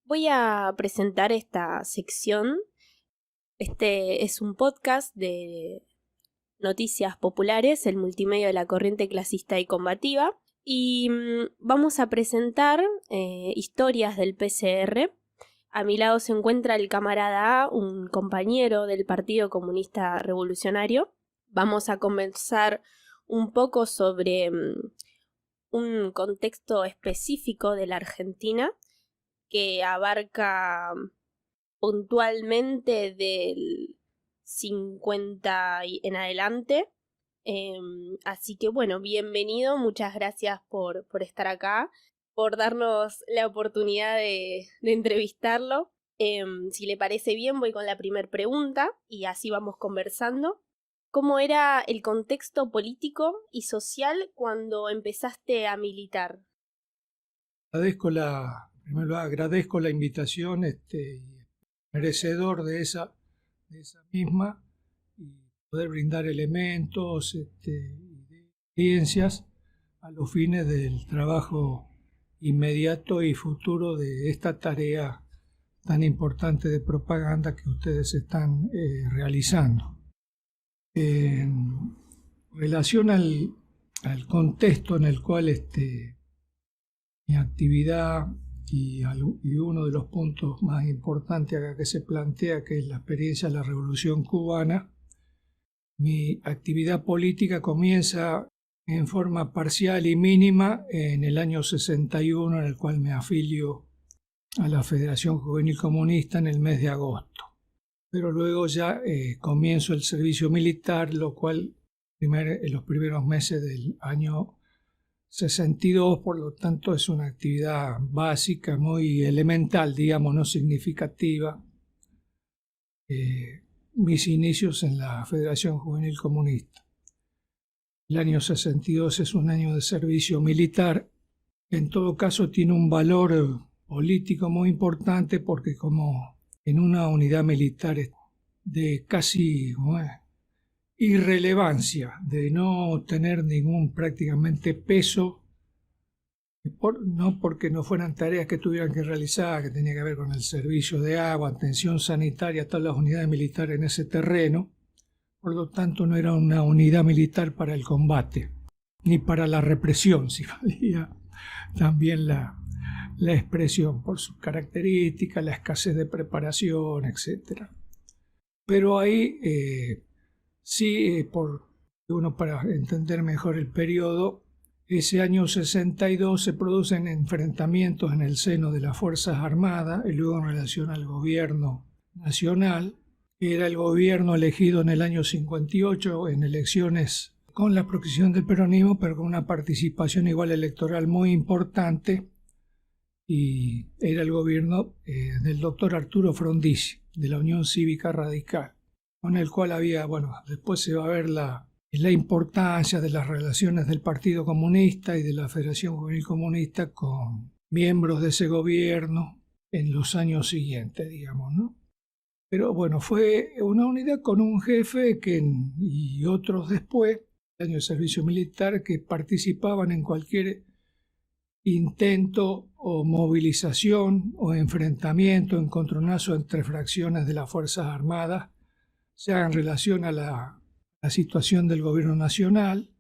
Voy a presentar esta sección. Este es un podcast de noticias populares, el multimedio de la corriente clasista y combativa. Y vamos a presentar historias del PCR. A mi lado se encuentra el camarada A, un compañero del Partido Comunista Revolucionario. Vamos a conversar un poco sobre un contexto específico de la Argentina que abarca puntualmente del 50 en adelante. Así que bueno, bienvenido, muchas gracias por estar acá, por darnos la oportunidad de entrevistarlo. Si le parece bien, voy con la primera pregunta y así vamos conversando. ¿Cómo era el contexto político y social cuando empezaste a militar? Primero agradezco la invitación, merecedor de esa misma, y poder brindar elementos y de experiencias a los fines del trabajo inmediato y futuro de esta tarea tan importante de propaganda que ustedes están realizando. En relación al contexto en el cual mi actividad y uno de los puntos más importantes acá que se plantea, que es la experiencia de la Revolución Cubana, mi actividad política comienza en forma parcial y mínima en el año 61, en el cual me afilio a la Federación Juvenil Comunista en el mes de agosto. Pero luego ya comienzo el servicio militar, lo cual en los primeros meses del año 62, por lo tanto es una actividad básica, muy elemental, digamos, no significativa. Mis inicios en la Federación Juvenil Comunista. El año 62 es un año de servicio militar, que en todo caso tiene un valor político muy importante porque como en una unidad militar de casi irrelevancia, de no tener ningún prácticamente peso, no porque no fueran tareas que tuvieran que realizar, que tenía que ver con el servicio de agua, atención sanitaria, todas las unidades militares en ese terreno. Por lo tanto, no era una unidad militar para el combate, ni para la represión, si valía también la expresión, por sus características, la escasez de preparación, etc. Pero ahí sí, para entender mejor el periodo, ese año 62 se producen enfrentamientos en el seno de las Fuerzas Armadas y luego en relación al gobierno nacional, que era el gobierno elegido en el año 58 en elecciones con la proscripción del peronismo, pero con una participación igual electoral muy importante, y era el gobierno del doctor Arturo Frondizi, de la Unión Cívica Radical, con el cual había, después se va a ver la importancia de las relaciones del Partido Comunista y de la Federación Juvenil Comunista con miembros de ese gobierno en los años siguientes, digamos, ¿no? Pero fue una unidad con un jefe y otros después, el año de servicio militar, que participaban en cualquier intento o movilización o enfrentamiento, encontronazo entre fracciones de las Fuerzas Armadas, sea en relación a la situación del gobierno nacional.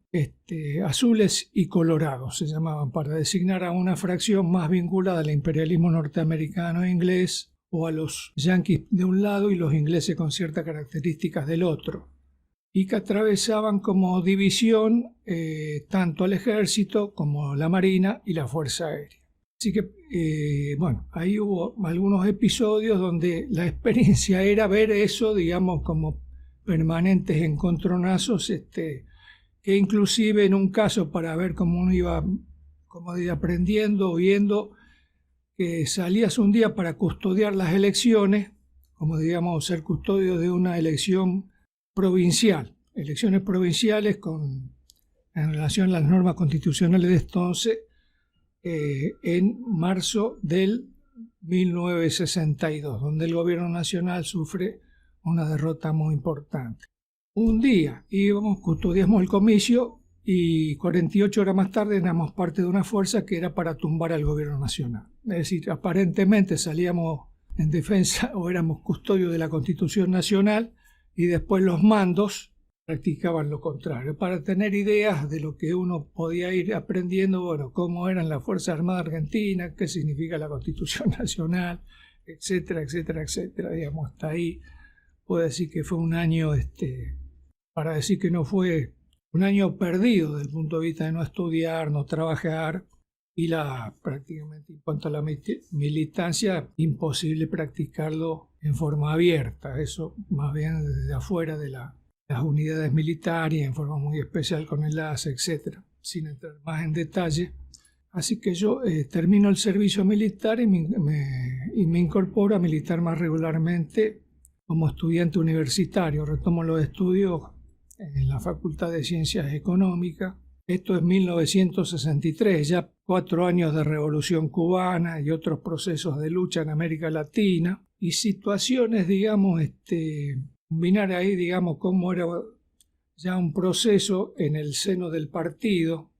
Azules y colorados se llamaban, para designar a una fracción más vinculada al imperialismo norteamericano e inglés, o a los yanquis de un lado y los ingleses con ciertas características del otro, y que atravesaban como división tanto al ejército como la marina y la fuerza aérea. Así que, ahí hubo algunos episodios donde la experiencia era ver eso, digamos, como permanentes encontronazos, que inclusive en un caso, para ver cómo uno iba aprendiendo, viendo, que salías un día para custodiar las elecciones, como digamos ser custodio de una elección provincial, elecciones provinciales en relación a las normas constitucionales de entonces, en marzo del 1962, donde el gobierno nacional sufre una derrota muy importante. Un día custodiamos el comicio y 48 horas más tarde éramos parte de una fuerza que era para tumbar al gobierno nacional. Es decir, aparentemente salíamos en defensa o éramos custodios de la Constitución Nacional y después los mandos practicaban lo contrario. Para tener ideas de lo que uno podía ir aprendiendo, bueno, cómo eran las Fuerzas Armadas Argentinas, qué significa la Constitución Nacional, etcétera, etcétera, etcétera. Digamos, hasta ahí puedo decir que fue un año, para decir que no fue un año perdido desde el punto de vista de no estudiar, no trabajar, y prácticamente en cuanto a la militancia, imposible practicarlo en forma abierta. Eso más bien desde afuera de las unidades militares, en forma muy especial con enlace, etc. Sin entrar más en detalle. Así que yo termino el servicio militar y me incorporo a militar más regularmente como estudiante universitario. Retomo los estudios en la Facultad de Ciencias Económicas. Esto es 1963, ya 4 años de Revolución Cubana y otros procesos de lucha en América Latina y situaciones, digamos, combinar ahí, digamos, cómo era ya un proceso en el seno del partido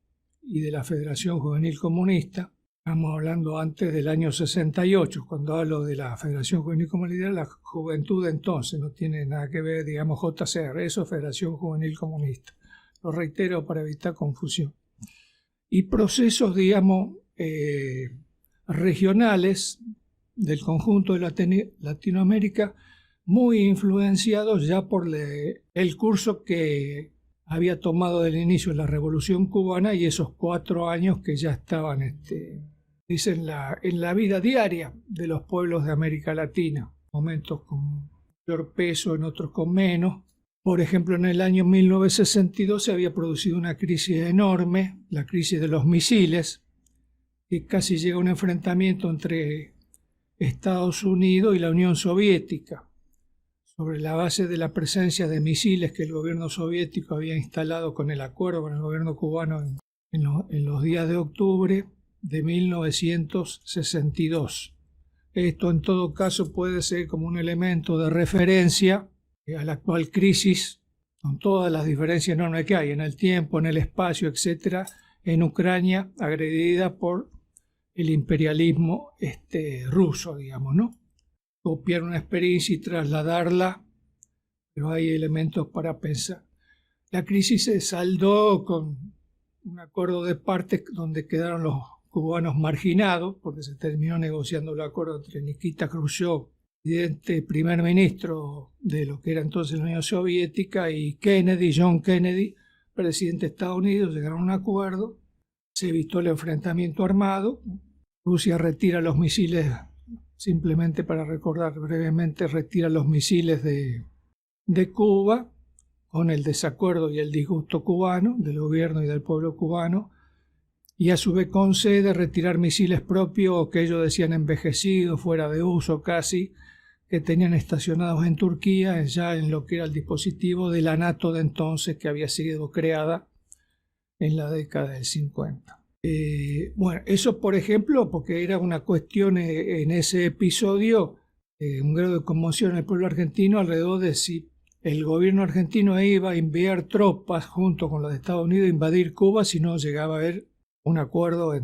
y de la Federación Juvenil Comunista. Estamos hablando antes del año 68, cuando hablo de la Federación Juvenil Comunista, la juventud de entonces, no tiene nada que ver, digamos, JCR, eso es Federación Juvenil Comunista. Lo reitero para evitar confusión. Y procesos, digamos, regionales del conjunto de Latinoamérica, muy influenciados ya por el curso que había tomado del inicio de la Revolución Cubana y esos 4 años que ya estaban, dicen, en la vida diaria de los pueblos de América Latina. Momentos con mayor peso, en otros con menos. Por ejemplo, en el año 1962 se había producido una crisis enorme, la crisis de los misiles, que casi llega a un enfrentamiento entre Estados Unidos y la Unión Soviética, sobre la base de la presencia de misiles que el gobierno soviético había instalado con el acuerdo con el gobierno cubano en los días de octubre de 1962. Esto en todo caso puede ser como un elemento de referencia a la actual crisis, con todas las diferencias enormes que hay en el tiempo, en el espacio, etc., en Ucrania, agredida por el imperialismo ruso, digamos, ¿no? Copiar una experiencia y trasladarla, pero hay elementos para pensar. La crisis se saldó con un acuerdo de partes donde quedaron los cubanos marginados, porque se terminó negociando el acuerdo entre Nikita Khrushchev, primer ministro de lo que era entonces la Unión Soviética, y John Kennedy, presidente de Estados Unidos. Llegaron a un acuerdo, se evitó el enfrentamiento armado. Rusia retira los misiles, simplemente para recordar brevemente, retira los misiles de Cuba, con el desacuerdo y el disgusto cubano, del gobierno y del pueblo cubano, y a su vez concede retirar misiles propios que ellos decían envejecidos, fuera de uso casi, que tenían estacionados en Turquía, ya en lo que era el dispositivo de la NATO de entonces, que había sido creada en la década del 50. Bueno, eso por ejemplo, porque era una cuestión en ese episodio, un grado de conmoción en el pueblo argentino alrededor de si el gobierno argentino iba a enviar tropas junto con los de Estados Unidos a invadir Cuba si no llegaba a haber un acuerdo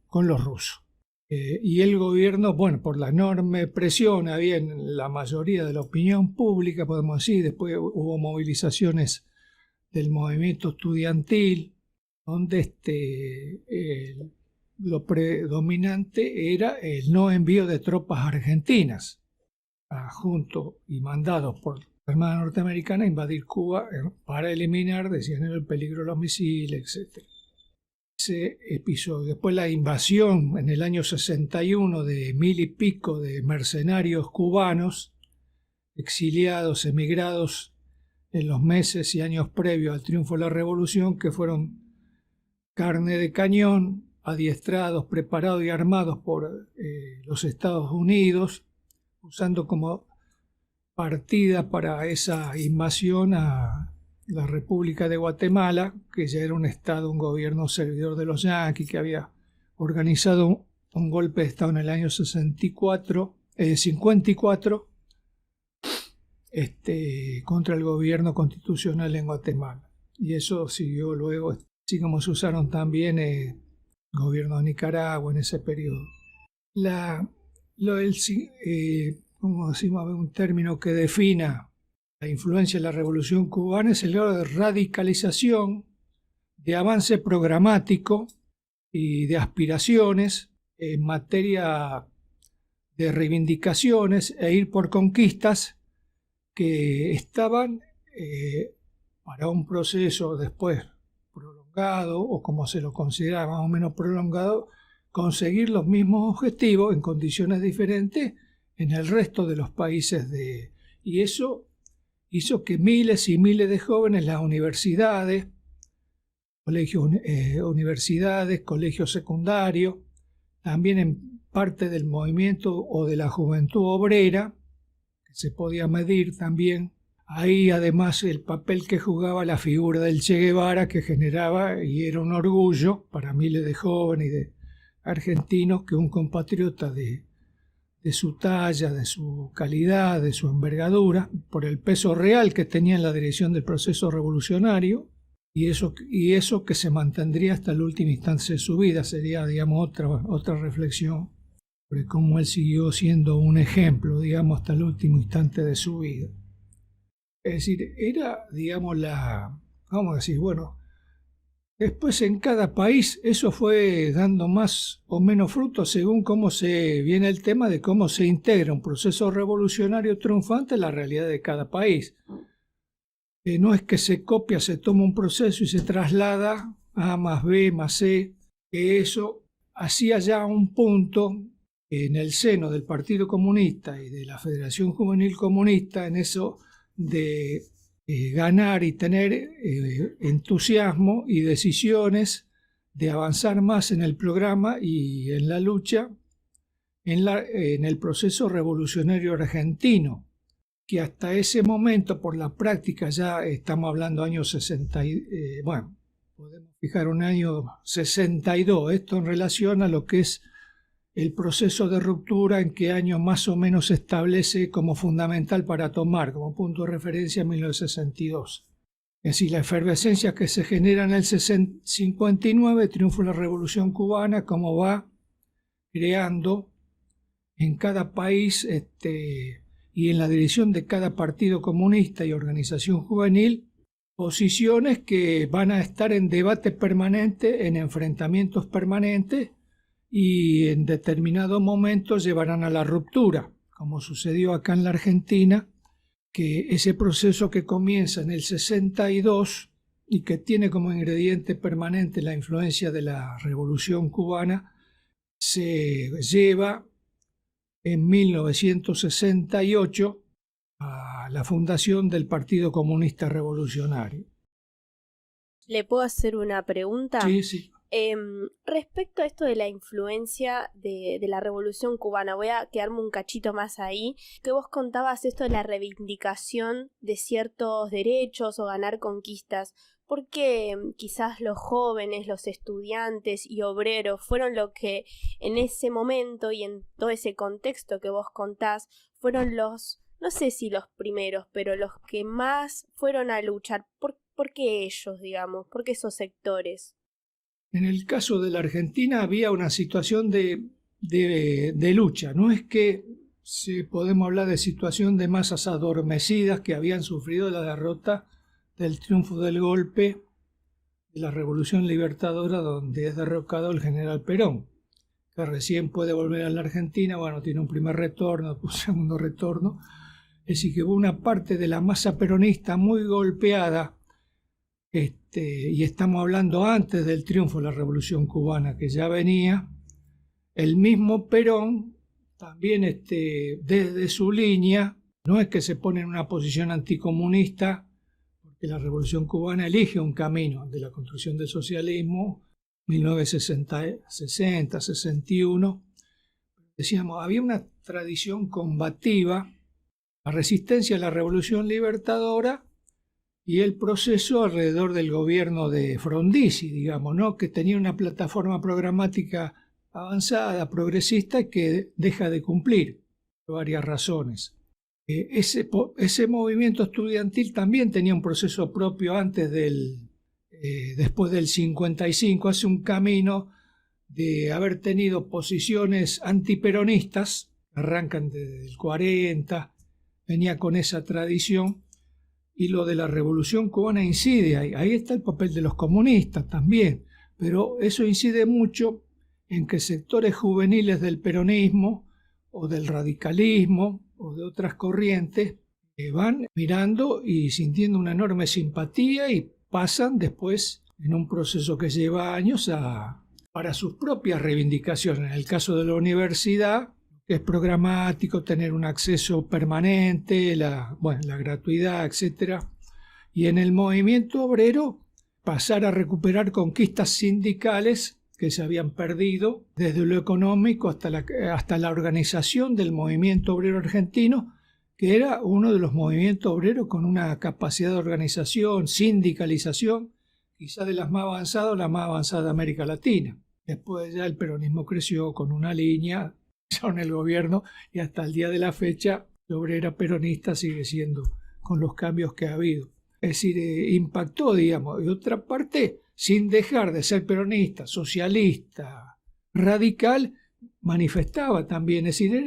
con los rusos. Y el gobierno, bueno, por la enorme presión había en la mayoría de la opinión pública, podemos decir, después hubo movilizaciones del movimiento estudiantil, donde lo predominante era el no envío de tropas argentinas, junto y mandados por la Armada Norteamericana a invadir Cuba para eliminar, decían, el peligro de los misiles, etc. Ese episodio. Después la invasión en el año 61 de 1000 y pico de mercenarios cubanos, exiliados, emigrados en los meses y años previos al triunfo de la revolución, que fueron carne de cañón, adiestrados, preparados y armados por los Estados Unidos, usando como partida para esa invasión a la República de Guatemala, que ya era un estado, un gobierno servidor de los yanquis, que había organizado un golpe de estado en el año 54 contra el gobierno constitucional en Guatemala. Y eso siguió luego así como se usaron también el gobierno de Nicaragua en ese periodo. Como decimos, un término que defina la influencia de la Revolución Cubana es el grado de radicalización, de avance programático y de aspiraciones en materia de reivindicaciones e ir por conquistas que estaban para un proceso después prolongado, o como se lo considera más o menos prolongado, conseguir los mismos objetivos en condiciones diferentes en el resto de los países y eso hizo que miles y miles de jóvenes, las universidades, colegios secundarios, también en parte del movimiento o de la juventud obrera, que se podía medir también. Ahí además el papel que jugaba la figura del Che Guevara, que generaba y era un orgullo para miles de jóvenes y de argentinos que un compatriota de su talla, de su calidad, de su envergadura, por el peso real que tenía en la dirección del proceso revolucionario, y eso que se mantendría hasta la última instancia de su vida, sería, digamos, otra reflexión sobre cómo él siguió siendo un ejemplo, digamos, hasta el último instante de su vida. Es decir, era, digamos, vamos a decir, bueno, después en cada país eso fue dando más o menos frutos según cómo se viene el tema de cómo se integra un proceso revolucionario triunfante en la realidad de cada país. No es que se copia, se toma un proceso y se traslada A más B más C, que eso hacía ya un punto en el seno del Partido Comunista y de la Federación Juvenil Comunista, en eso de ganar y tener entusiasmo y decisiones de avanzar más en el programa y en la lucha en el proceso revolucionario argentino, que hasta ese momento, por la práctica, ya estamos hablando años 60, bueno, podemos fijar un año 62, esto en relación a lo que es el proceso de ruptura, en qué año más o menos se establece como fundamental para tomar como punto de referencia 1962. Es decir, la efervescencia que se genera en el 59, triunfo de la Revolución Cubana, como va creando en cada país y en la dirección de cada partido comunista y organización juvenil posiciones que van a estar en debate permanente, en enfrentamientos permanentes, y en determinados momentos llevarán a la ruptura, como sucedió acá en la Argentina, que ese proceso que comienza en el 62 y que tiene como ingrediente permanente la influencia de la Revolución Cubana, se lleva en 1968 a la fundación del Partido Comunista Revolucionario. ¿Le puedo hacer una pregunta? Sí, sí. Respecto a esto de la influencia de la Revolución Cubana, voy a quedarme un cachito más ahí, que vos contabas esto de la reivindicación de ciertos derechos o ganar conquistas. Porque quizás los jóvenes, los estudiantes y obreros fueron lo que en ese momento y en todo ese contexto que vos contás, fueron los, no sé si los primeros, pero los que más fueron a luchar. ¿Por qué ellos, digamos? ¿Por qué esos sectores? En el caso de la Argentina había una situación de lucha. No es que podemos hablar de situación de masas adormecidas que habían sufrido la derrota del triunfo del golpe de la Revolución Libertadora, donde es derrocado el general Perón, que recién puede volver a la Argentina. Bueno, tiene un primer retorno, un segundo retorno. Es decir, que hubo una parte de la masa peronista muy golpeada, y estamos hablando antes del triunfo de la Revolución Cubana, que ya venía. El mismo Perón también desde su línea, no es que se pone en una posición anticomunista, porque la Revolución Cubana elige un camino de la construcción del socialismo, 1960, 61. Decíamos, había una tradición combativa, la resistencia a la Revolución Libertadora y el proceso alrededor del gobierno de Frondizi, digamos, ¿no? Que tenía una plataforma programática avanzada, progresista, que deja de cumplir por varias razones. Ese movimiento estudiantil también tenía un proceso propio antes del después del 55, hace un camino de haber tenido posiciones antiperonistas, arrancan desde el 40, venía con esa tradición, y lo de la Revolución Cubana incide ahí está el papel de los comunistas también, pero eso incide mucho en que sectores juveniles del peronismo o del radicalismo o de otras corrientes van mirando y sintiendo una enorme simpatía y pasan después en un proceso que lleva años para sus propias reivindicaciones. En el caso de la universidad, que es programático, tener un acceso permanente, la gratuidad, etc. Y en el movimiento obrero, pasar a recuperar conquistas sindicales que se habían perdido desde lo económico hasta la organización del movimiento obrero argentino, que era uno de los movimientos obreros con una capacidad de organización, sindicalización, quizá de las más avanzadas o la más avanzada de América Latina. Después ya el peronismo creció con una línea en el gobierno y hasta el día de la fecha la obrera peronista sigue siendo con los cambios que ha habido. Es decir, impactó, digamos, de otra parte, sin dejar de ser peronista, socialista, radical, manifestaba también, es decir,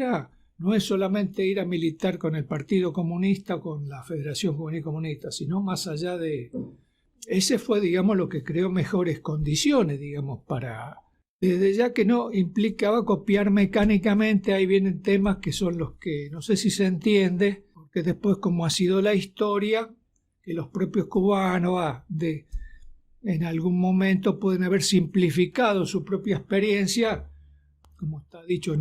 no es solamente ir a militar con el Partido Comunista o con la Federación Juvenil Comunista, sino más allá de... Ese fue, digamos, lo que creó mejores condiciones, digamos, para... Desde ya que no implicaba copiar mecánicamente, ahí vienen temas que son los que no sé si se entiende, porque después como ha sido la historia, que los propios cubanos en algún momento pueden haber simplificado su propia experiencia, como está dicho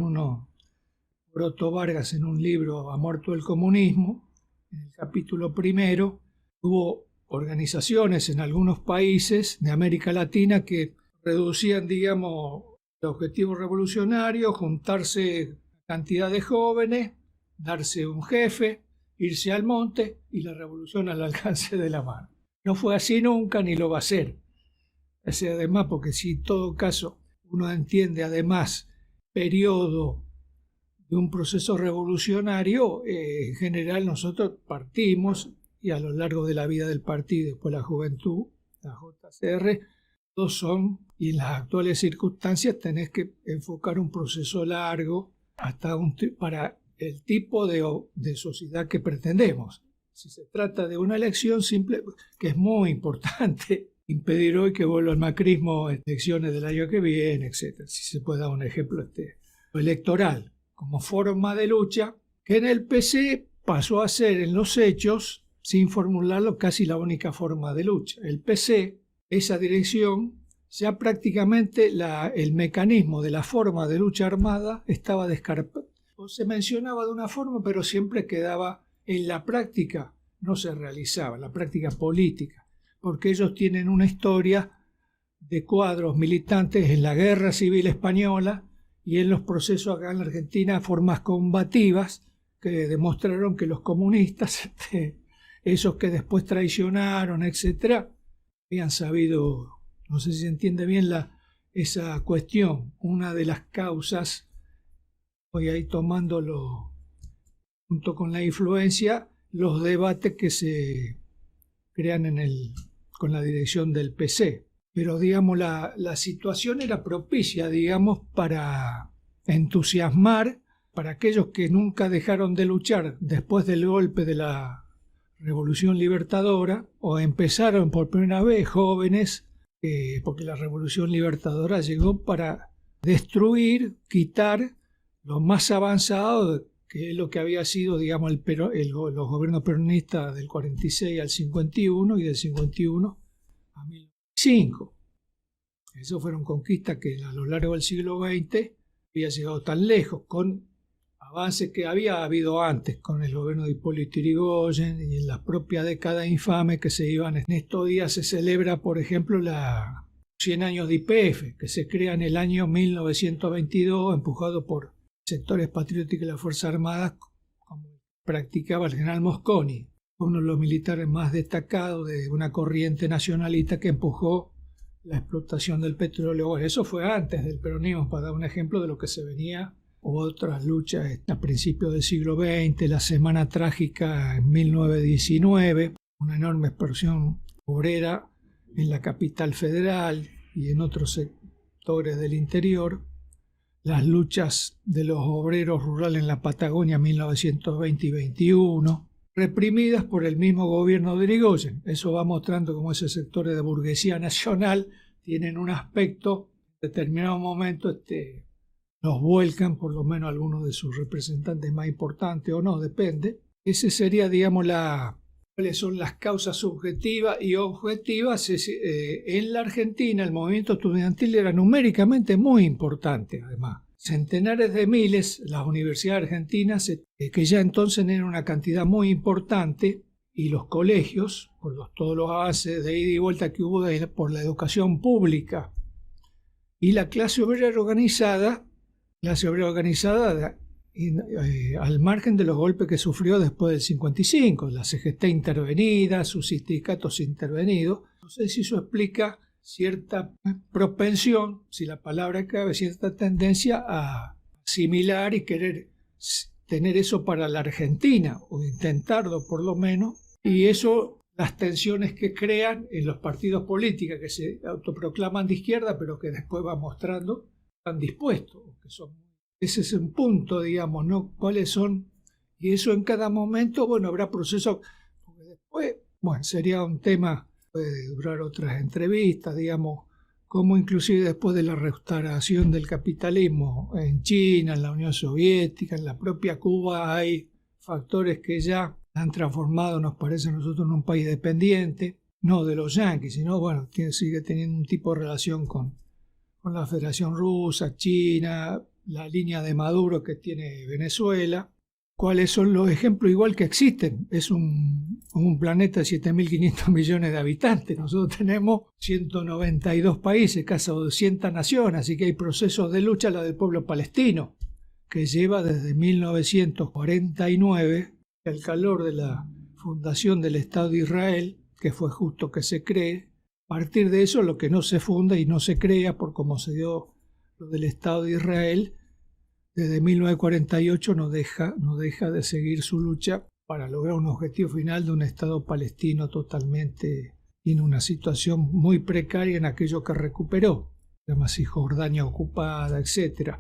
por Otto Vargas en un libro, Ha muerto el comunismo, en el capítulo primero, hubo organizaciones en algunos países de América Latina que reducían, digamos, el objetivo revolucionario, juntarse cantidad de jóvenes, darse un jefe, irse al monte y la revolución al alcance de la mano. No fue así nunca ni lo va a ser. Además, porque si en todo caso uno entiende además periodo de un proceso revolucionario, en general nosotros partimos y a lo largo de la vida del partido, después la juventud, la JCR, todos son, y en las actuales circunstancias tenés que enfocar un proceso largo para el tipo de sociedad que pretendemos. Si se trata de una elección simple, que es muy importante, impedir hoy que vuelva el macrismo en elecciones del año que viene, etc. Si se puede dar un ejemplo electoral como forma de lucha, que en el PC pasó a ser en los hechos, sin formularlo, casi la única forma de lucha. El PC, esa dirección, ya prácticamente el mecanismo de la forma de lucha armada estaba descartado. Se mencionaba de una forma, pero siempre quedaba en la práctica, no se realizaba, la práctica política, porque ellos tienen una historia de cuadros militantes en la Guerra Civil Española y en los procesos acá en la Argentina, formas combativas que demostraron que los comunistas, esos que después traicionaron, etc., habían sabido, no sé si se entiende bien esa cuestión, una de las causas, voy ahí tomándolo junto con la influencia, los debates que se crean con la dirección del PC. Pero, digamos, la situación era propicia, digamos, para entusiasmar para aquellos que nunca dejaron de luchar después del golpe de la Revolución Libertadora, o empezaron por primera vez jóvenes, porque la Revolución Libertadora llegó para destruir, quitar lo más avanzado, que es lo que había sido, digamos, los gobiernos peronistas del 46 al 51 y del 51 a 1905. Esas fueron conquistas que a lo largo del siglo XX había llegado tan lejos, con avances que había habido antes con el gobierno de Hipólito Yrigoyen y en la propia década infame que se iban. En estos días se celebra, por ejemplo, la 100 años de YPF, que se crea en el año 1922, empujado por sectores patrióticos de las Fuerzas Armadas, como practicaba el general Mosconi, uno de los militares más destacados de una corriente nacionalista que empujó la explotación del petróleo. Bueno, eso fue antes del peronismo, para dar un ejemplo de lo que se venía. Hubo otras luchas a principios del siglo XX, la Semana Trágica en 1919, una enorme explosión obrera en la capital federal y en otros sectores del interior, las luchas de los obreros rurales en la Patagonia 1920 y 21, reprimidas por el mismo gobierno de Irigoyen. Eso va mostrando cómo esos sectores de burguesía nacional tienen un aspecto, en determinado momento los vuelcan, por lo menos algunos de sus representantes más importantes o no, depende. Ese sería, digamos, cuáles son las causas subjetivas y objetivas. En la Argentina el movimiento estudiantil era numéricamente muy importante, además. Centenares de miles, las universidades argentinas, que ya entonces eran una cantidad muy importante, y los colegios, por todos los avances de ida y vuelta que hubo por la educación pública, y la clase obrera organizada al margen de los golpes que sufrió después del 55, la CGT intervenida, sus sindicatos intervenidos. No sé si eso explica cierta propensión, si la palabra cabe, cierta tendencia a asimilar y querer tener eso para la Argentina, o intentarlo por lo menos, y eso, las tensiones que crean en los partidos políticos que se autoproclaman de izquierda, pero que después va mostrando están dispuestos, que son. Ese es un punto, digamos, ¿no? ¿Cuáles son? Y eso en cada momento, bueno, habrá procesos, porque después, bueno, sería un tema, puede durar otras entrevistas, digamos, cómo inclusive después de la restauración del capitalismo en China, en la Unión Soviética, en la propia Cuba, hay factores que ya han transformado, nos parece a nosotros, en un país dependiente, no de los yanquis, sino, bueno, sigue teniendo un tipo de relación con la Federación Rusa, China, la línea de Maduro que tiene Venezuela. ¿Cuáles son los ejemplos igual que existen? Es un planeta de 7.500 millones de habitantes. Nosotros tenemos 192 países, casi 200 naciones, así que hay procesos de lucha, la del pueblo palestino, que lleva desde 1949, al calor de la fundación del Estado de Israel, que fue justo que se cree. A partir de eso, lo que no se funda y no se crea, por cómo se dio lo del Estado de Israel, desde 1948 no deja de seguir su lucha para lograr un objetivo final de un Estado palestino totalmente en una situación muy precaria en aquello que recuperó, llama Cisjordania ocupada, etc.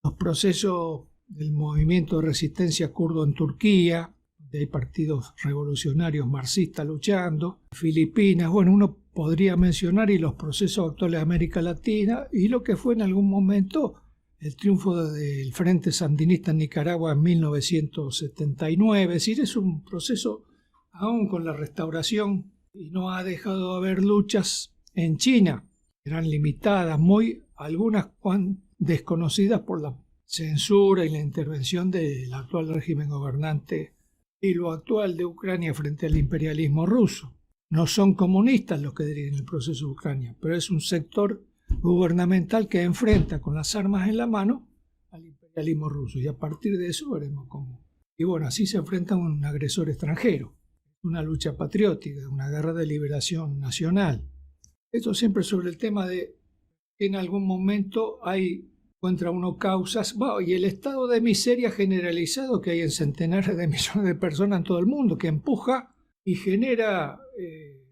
Los procesos del movimiento de resistencia kurdo en Turquía, donde hay partidos revolucionarios marxistas luchando, Filipinas, bueno, uno podría mencionar, y los procesos actuales de América Latina, y lo que fue en algún momento el triunfo del Frente Sandinista en Nicaragua en 1979. Es decir, es un proceso aún con la restauración, y no ha dejado de haber luchas en China. Eran limitadas, algunas desconocidas por la censura y la intervención del actual régimen gobernante y lo actual de Ucrania frente al imperialismo ruso. No son comunistas los que dirigen el proceso de Ucrania, pero es un sector gubernamental que enfrenta con las armas en la mano al imperialismo ruso, y a partir de eso veremos cómo. Y bueno, así se enfrenta a un agresor extranjero, una lucha patriótica, una guerra de liberación nacional. Esto siempre sobre el tema de que en algún momento encuentra uno causas, y el estado de miseria generalizado que hay en centenares de millones de personas en todo el mundo, que empuja y genera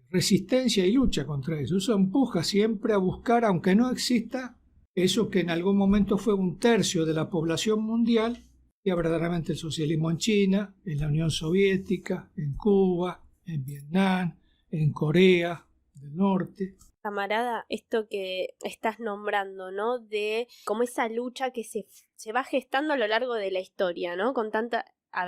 resistencia y lucha contra eso. Eso empuja siempre a buscar, aunque no exista, eso que en algún momento fue 1/3 de la población mundial, y verdaderamente el socialismo en China, en la Unión Soviética, en Cuba, en Vietnam, en Corea del Norte. Camarada, esto que estás nombrando, ¿no? De cómo esa lucha que se va gestando a lo largo de la historia, ¿no? Con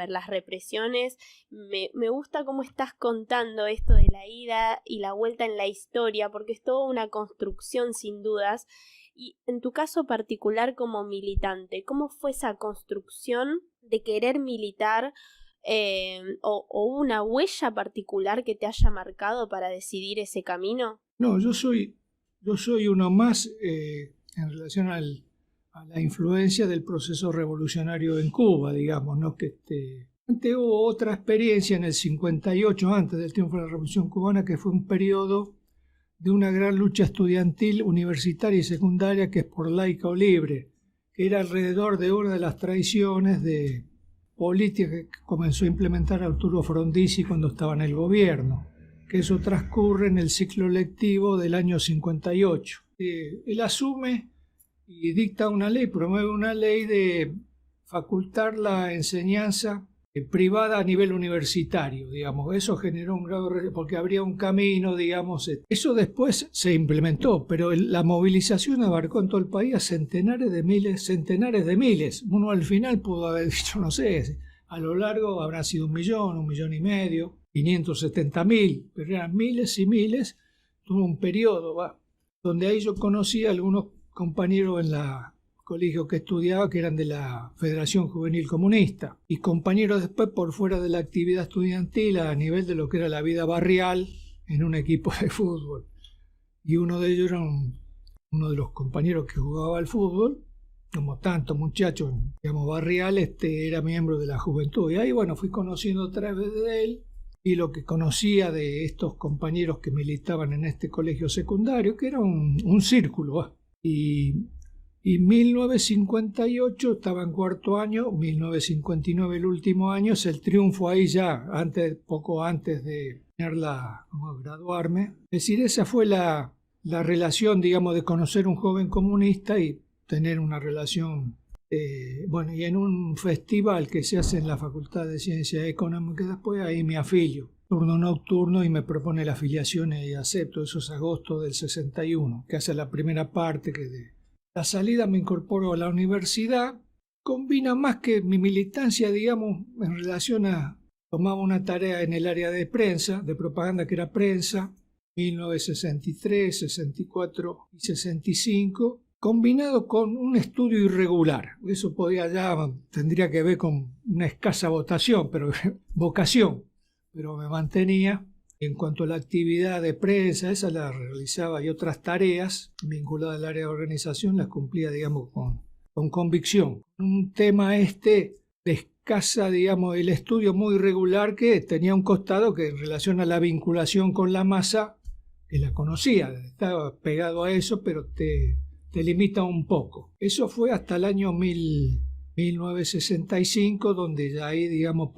las represiones. Me gusta cómo estás contando esto de la ida y la vuelta en la historia, porque es toda una construcción sin dudas. Y en tu caso particular como militante, ¿cómo fue esa construcción de querer militar? ¿O una huella particular que te haya marcado para decidir ese camino? No, yo soy uno más en relación a la influencia del proceso revolucionario en Cuba, digamos, ¿no? Antes hubo otra experiencia en el 58, antes del triunfo de la Revolución Cubana, que fue un periodo de una gran lucha estudiantil, universitaria y secundaria, que es por laica o libre, que era alrededor de una de las tradiciones de política que comenzó a implementar Arturo Frondizi cuando estaba en el gobierno, que eso transcurre en el ciclo lectivo del año 58. Él asume y dicta una ley, promueve una ley de facultar la enseñanza privada a nivel universitario, digamos. Eso generó un grado, porque habría un camino, digamos. Eso después se implementó, pero la movilización abarcó en todo el país a centenares de miles. Uno al final pudo haber dicho, no sé, a lo largo habrá sido 1.500.000, 570.000, pero eran miles y miles. Tuvo un periodo, donde ahí yo conocí a algunos compañeros en la colegio que estudiaba que eran de la Federación Juvenil Comunista y compañeros después por fuera de la actividad estudiantil a nivel de lo que era la vida barrial en un equipo de fútbol. Y uno de ellos era uno de los compañeros que jugaba al fútbol, como tantos muchachos, digamos, barrial, era miembro de la juventud. Y ahí, bueno, fui conociendo a través de él y lo que conocía de estos compañeros que militaban en este colegio secundario, que era un círculo. Y 1958 estaba en cuarto año, 1959 el último año, es el triunfo ahí ya, poco antes de graduarme. Es decir, esa fue la relación, digamos, de conocer un joven comunista y tener una relación, y en un festival que se hace en la Facultad de Ciencias Económicas, después ahí me afilio, turno nocturno, y me propone la afiliación y acepto. Eso es agosto del 61, que hace la primera parte que la salida me incorporó a la universidad. Combina más que mi militancia, digamos, en relación a... Tomaba una tarea en el área de prensa, de propaganda, que era prensa, 1963, 64 y 65, combinado con un estudio irregular. Eso tendría que ver con una escasa vocación, pero me mantenía. En cuanto a la actividad de prensa, esa la realizaba, y otras tareas vinculadas al área de organización las cumplía, digamos, con convicción. Un tema de escasa, digamos, el estudio muy regular, que tenía un costado que en relación a la vinculación con la masa, que la conocía, estaba pegado a eso, pero te limita un poco. Eso fue hasta el año 1965, donde ya ahí, digamos,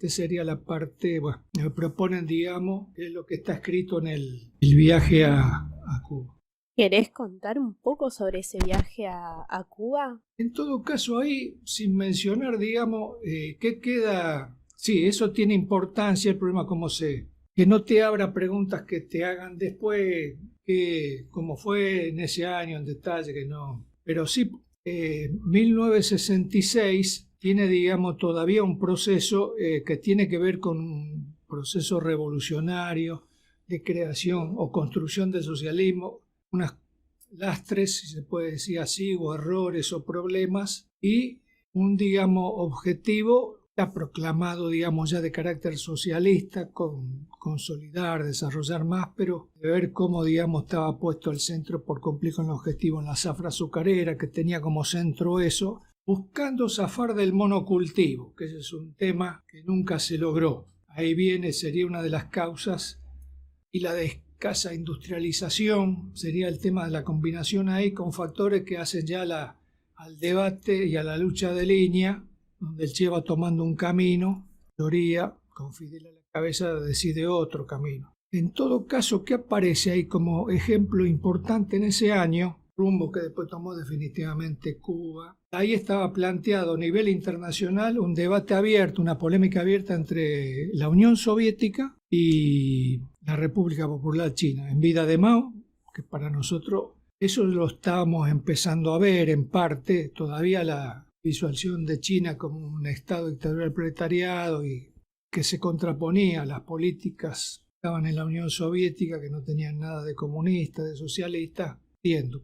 sería la parte, me proponen, digamos, es lo que está escrito en el viaje a Cuba. ¿Querés contar un poco sobre ese viaje a Cuba? En todo caso, ahí, sin mencionar, digamos, ¿qué queda? Sí, eso tiene importancia. El problema, que no te abra preguntas que te hagan después, cómo fue en ese año en detalle, que no. Pero sí, 1966 tiene, digamos, todavía un proceso que tiene que ver con un proceso revolucionario de creación o construcción del socialismo, unas lastres, si se puede decir así, o errores o problemas, y un, digamos, objetivo está proclamado, digamos, ya de carácter socialista, con consolidar, desarrollar más, pero de ver cómo, digamos, estaba puesto el centro por cumplir con el objetivo en la zafra azucarera, que tenía como centro eso, buscando zafar del monocultivo, que ese es un tema que nunca se logró. Ahí sería una de las causas, y la de escasa industrialización sería el tema de la combinación ahí con factores que hacen ya al debate y a la lucha de línea, donde el Che va tomando un camino, teoría, con Fidel a la cabeza decide otro camino. En todo caso, ¿qué aparece ahí como ejemplo importante en ese año? Rumbo que después tomó definitivamente Cuba. Ahí estaba planteado a nivel internacional un debate abierto, una polémica abierta entre la Unión Soviética y la República Popular China, en vida de Mao, que para nosotros eso lo estábamos empezando a ver en parte, todavía la visualización de China como un estado dictatorial proletariado y que se contraponía a las políticas que estaban en la Unión Soviética, que no tenían nada de comunista, de socialista,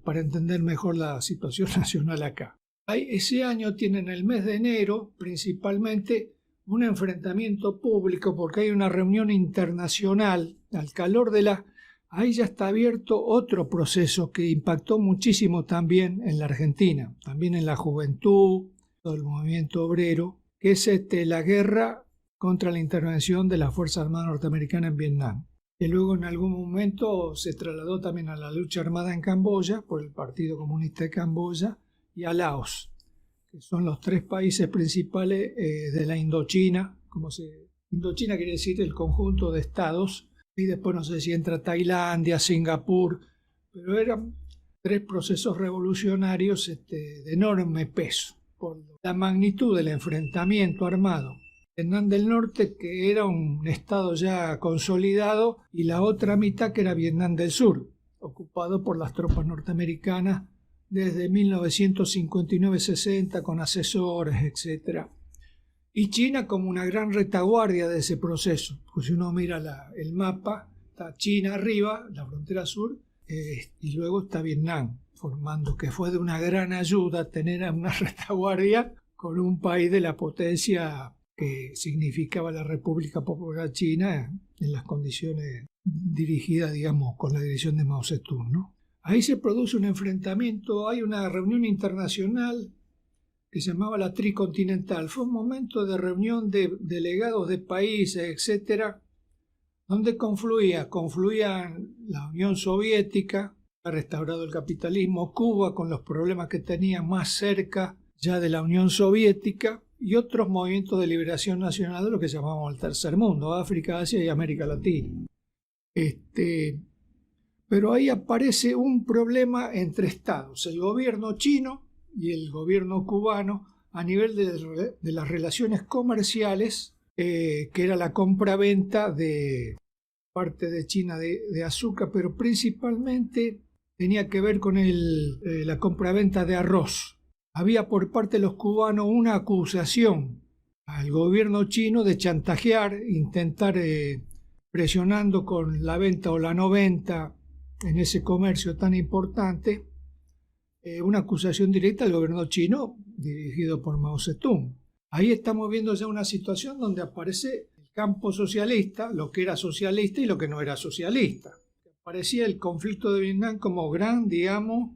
para entender mejor la situación nacional acá. Ese año tienen el mes de enero principalmente un enfrentamiento público, porque hay una reunión internacional al calor ahí ya está abierto otro proceso que impactó muchísimo también en la Argentina, también en la juventud, todo el movimiento obrero, que es la guerra contra la intervención de las Fuerzas Armadas Norteamericanas en Vietnam, que luego en algún momento se trasladó también a la lucha armada en Camboya por el Partido Comunista de Camboya y a Laos, que son los tres países principales de la Indochina. Indochina quiere decir el conjunto de estados y después no sé si entra Tailandia, Singapur, pero eran 3 procesos revolucionarios de enorme peso, por la magnitud del enfrentamiento armado. Vietnam del Norte, que era un estado ya consolidado, y la otra mitad, que era Vietnam del Sur, ocupado por las tropas norteamericanas desde 1959-60, con asesores, etc. Y China como una gran retaguardia de ese proceso. Pues si uno mira el mapa, está China arriba, la frontera sur, y luego está Vietnam, formando, que fue de una gran ayuda tener a una retaguardia con un país de la potencia que significaba la República Popular China en las condiciones dirigidas, digamos, con la dirección de Mao Zedong, ¿no? Ahí se produce un enfrentamiento, hay una reunión internacional que se llamaba la Tricontinental. Fue un momento de reunión de delegados de países, etcétera, donde confluían la Unión Soviética, ha restaurado el capitalismo, Cuba con los problemas que tenía más cerca ya de la Unión Soviética, y otros movimientos de liberación nacional de lo que llamamos el tercer mundo, África, Asia y América Latina. Pero ahí aparece un problema entre estados, el gobierno chino y el gobierno cubano, a nivel de las relaciones comerciales, que era la compra-venta de parte de China de azúcar, pero principalmente tenía que ver con la compra-venta de arroz. Había por parte de los cubanos una acusación al gobierno chino de chantajear, intentar presionando con la venta o la no venta en ese comercio tan importante, una acusación directa al gobierno chino dirigido por Mao Zedong. Ahí estamos viendo ya una situación donde aparece el campo socialista, lo que era socialista y lo que no era socialista. Aparecía el conflicto de Vietnam como gran, digamos,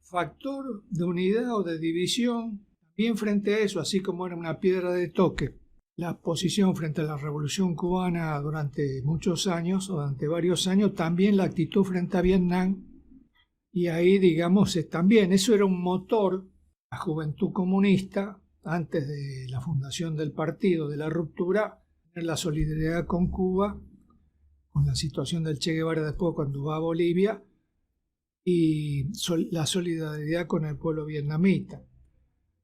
factor de unidad o de división. También frente a eso, así como era una piedra de toque, la posición frente a la Revolución Cubana durante muchos años, o durante varios años, también la actitud frente a Vietnam. Y ahí, digamos, también eso era un motor, la Juventud Comunista, antes de la fundación del partido, de la ruptura, en la solidaridad con Cuba, con la situación del Che Guevara después cuando va a Bolivia, y la solidaridad con el pueblo vietnamita.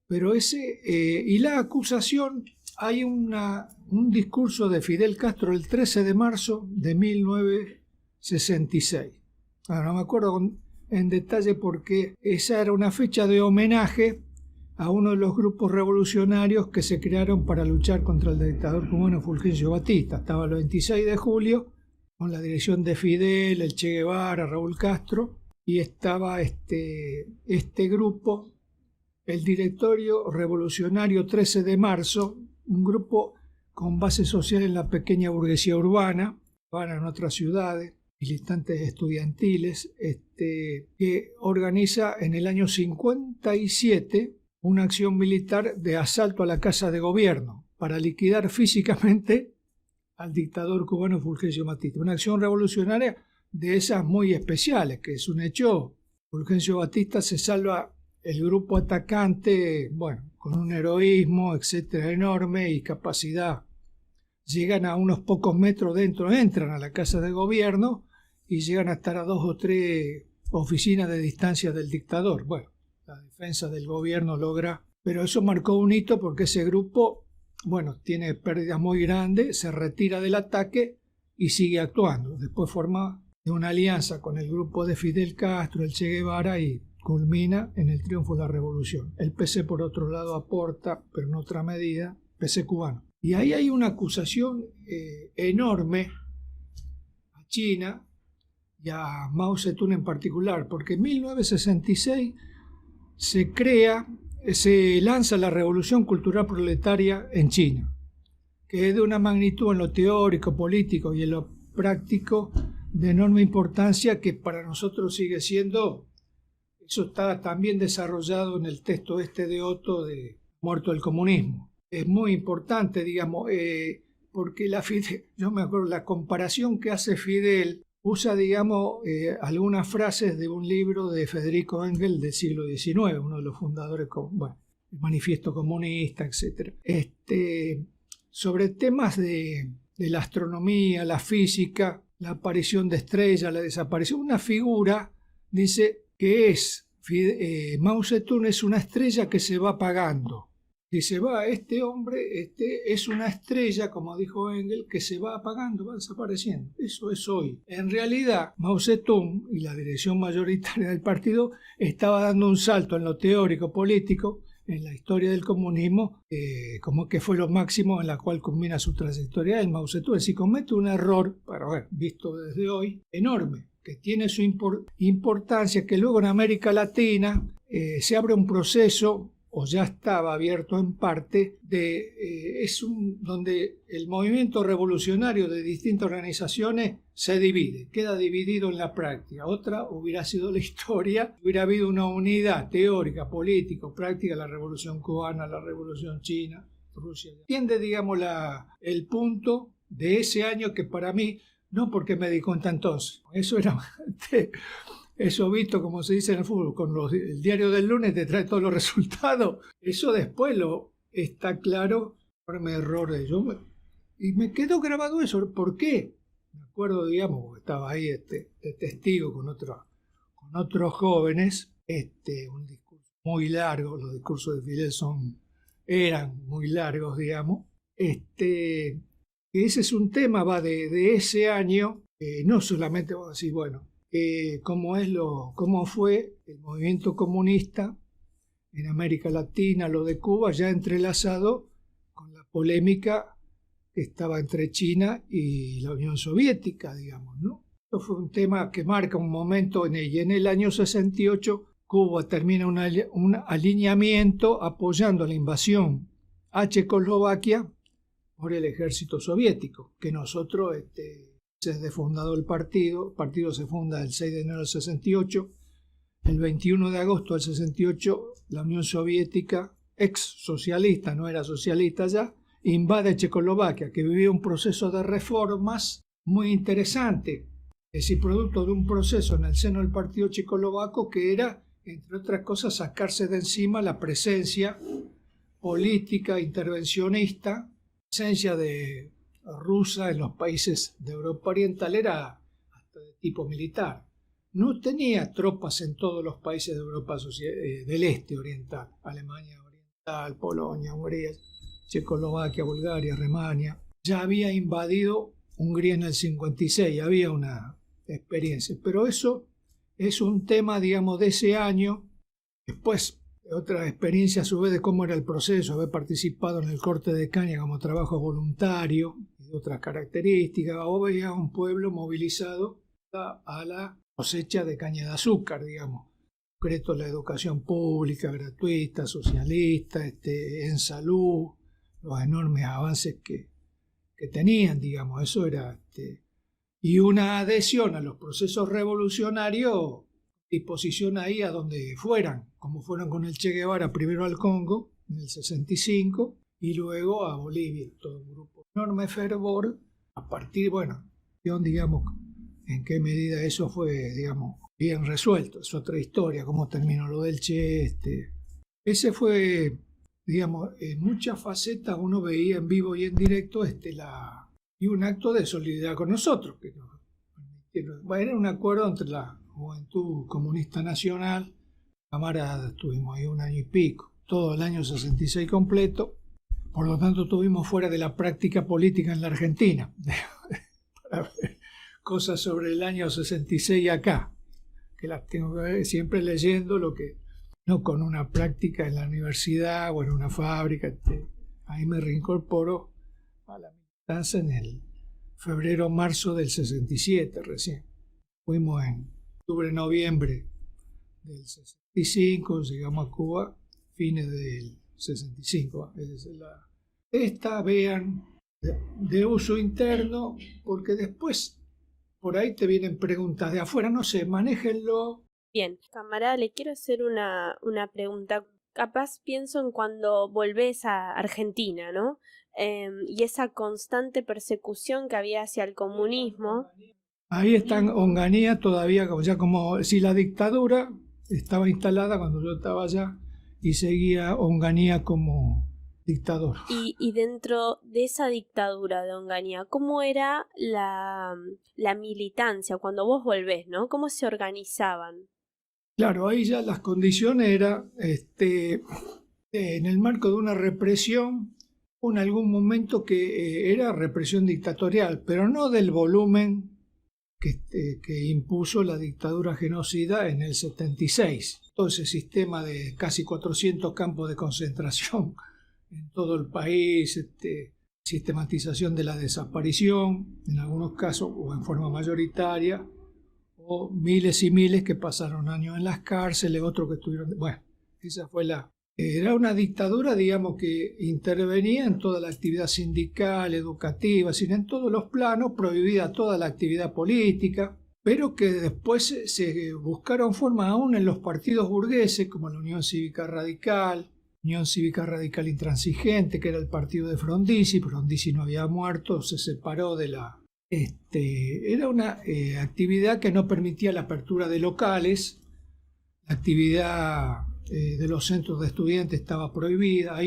Pero y la acusación, hay un discurso de Fidel Castro el 13 de marzo de 1966. No me acuerdo en detalle porque esa era una fecha de homenaje a uno de los grupos revolucionarios que se crearon para luchar contra el dictador cubano Fulgencio Batista. Estaba el 26 de julio con la dirección de Fidel, el Che Guevara, Raúl Castro, y estaba este grupo, el Directorio Revolucionario 13 de marzo, un grupo con base social en la pequeña burguesía urbana, en otras ciudades, militantes estudiantiles, que organiza en el año 57 una acción militar de asalto a la Casa de Gobierno para liquidar físicamente al dictador cubano Fulgencio Batista. Una acción revolucionaria de esas muy especiales, que es un hecho. Fulgencio Batista se salva, el grupo atacante, bueno, con un heroísmo, etcétera, enorme y capacidad. Llegan a unos pocos metros dentro, entran a la Casa de Gobierno y llegan a estar a 2 o 3 oficinas de distancia del dictador. Bueno, la defensa del gobierno logra, pero eso marcó un hito porque ese grupo, bueno, tiene pérdidas muy grandes, se retira del ataque y sigue actuando. Después forma una alianza con el grupo de Fidel Castro, el Che Guevara, y culmina en el triunfo de la revolución. El PC, por otro lado, aporta, pero en otra medida, PC cubano. Y ahí hay una acusación enorme a China y a Mao Zedong en particular, porque en 1966 se lanza la Revolución Cultural Proletaria en China, que es de una magnitud en lo teórico, político y en lo práctico de enorme importancia, que para nosotros sigue siendo, eso está también desarrollado en el texto de Otto de Muerto el Comunismo. Es muy importante, digamos, porque yo me acuerdo, la comparación que hace Fidel usa, digamos, algunas frases de un libro de Federico Engels del siglo XIX, uno de los fundadores, bueno, el Manifiesto Comunista, etc. Sobre temas de la astronomía, la física, la aparición de estrellas, la desaparición, una figura, dice que Mao Zedong es una estrella que se va apagando. Dice, este hombre es una estrella, como dijo Engels, que se va apagando, va desapareciendo. Eso es hoy. En realidad, Mao Zedong y la dirección mayoritaria del partido estaba dando un salto en lo teórico político, en la historia del comunismo, como que fue lo máximo en la cual culmina su trayectoria el Mao Zedong. Si comete un error, visto desde hoy, enorme, que tiene su importancia, que luego en América Latina se abre un proceso, o ya estaba abierto en parte, donde el movimiento revolucionario de distintas organizaciones se divide, queda dividido en la práctica. Otra hubiera sido la historia, hubiera habido una unidad teórica, política, práctica, la revolución cubana, la revolución china, Rusia. Entiende, digamos, el punto de ese año que para mí, no porque me di cuenta entonces, eso era... Eso visto, como se dice en el fútbol, con el diario del lunes te trae todos los resultados. Eso después está claro, enorme error de yo. Y me quedó grabado eso. ¿Por qué? Me acuerdo, digamos, porque estaba ahí de testigo con otros jóvenes, un discurso muy largo, los discursos de Fidel eran muy largos, digamos. Ese es un tema, va de ese año, no solamente vamos a decir, bueno, cómo fue el movimiento comunista en América Latina, lo de Cuba, ya entrelazado con la polémica que estaba entre China y la Unión Soviética, digamos, ¿no? Esto fue un tema que marca un momento y en el año 68 Cuba termina un alineamiento apoyando la invasión a Checoslovaquia por el ejército soviético, que nosotros... Desde fundado el partido se funda el 6 de enero del 68, el 21 de agosto del 68 la Unión Soviética, ex socialista, no era socialista ya, invade Checoslovaquia, que vivía un proceso de reformas muy interesante, es decir, producto de un proceso en el seno del partido checoslovaco que era, entre otras cosas, sacarse de encima la presencia política intervencionista, presencia de rusa en los países de Europa Oriental, era hasta de tipo militar. No tenía tropas en todos los países de Europa del Este Oriental, Alemania Oriental, Polonia, Hungría, Checoslovaquia, Bulgaria, Rumania. Ya había invadido Hungría en el 56, había una experiencia. Pero eso es un tema, digamos, de ese año. Después, otra experiencia a su vez de cómo era el proceso, haber participado en el corte de caña como trabajo voluntario y de otras características. O veía un pueblo movilizado a la cosecha de caña de azúcar, digamos. En concreto, la educación pública, gratuita, socialista, en salud, los enormes avances que tenían, digamos. Eso era... y una adhesión a los procesos revolucionarios, disposición ahí a donde fueran, como fueron con el Che Guevara, primero al Congo, en el 65, y luego a Bolivia, todo un grupo. Enorme fervor, a partir, digamos, en qué medida eso fue, digamos, bien resuelto, es otra historia, cómo terminó lo del Che, Ese fue, digamos, en muchas facetas uno veía en vivo y en directo, y un acto de solidaridad con nosotros, que era un acuerdo entre la Juventud Comunista Nacional, camaradas, estuvimos ahí un año y pico, todo el año 66 completo, por lo tanto estuvimos fuera de la práctica política en la Argentina, para ver cosas sobre el año 66 acá, que las tengo que ver siempre leyendo, no con una práctica en la universidad o en una fábrica, ahí me reincorporo a la militancia en el febrero-marzo del 67 recién. Fuimos en octubre-noviembre del 65, llegamos a Cuba, fines del 65. Vean, de uso interno, porque después por ahí te vienen preguntas de afuera, no sé, manéjenlo. Bien, camarada, le quiero hacer una pregunta. Capaz pienso en cuando volvés a Argentina, ¿no? Y esa constante persecución que había hacia el comunismo. Ahí está Onganía todavía, como si la dictadura estaba instalada cuando yo estaba allá y seguía Onganía como dictador. Y dentro de esa dictadura de Onganía, ¿cómo era la militancia cuando vos volvés, ¿no? ¿Cómo se organizaban? Claro, ahí ya las condiciones eran, en el marco de una represión, en algún momento que era represión dictatorial, pero no del volumen que impuso la dictadura genocida en el 76. Todo ese sistema de casi 400 campos de concentración en todo el país, sistematización de la desaparición, en algunos casos o en forma mayoritaria, o miles y miles que pasaron años en las cárceles, otros que estuvieron... Bueno, esa fue era una dictadura, digamos, que intervenía en toda la actividad sindical, educativa, sino en todos los planos, prohibida toda la actividad política, pero que después se buscaron formas aún en los partidos burgueses, como la Unión Cívica Radical Intransigente, que era el partido de Frondizi. Frondizi no había muerto, se separó de la... era una actividad que no permitía la apertura de locales, la actividad de los centros de estudiantes estaba prohibida.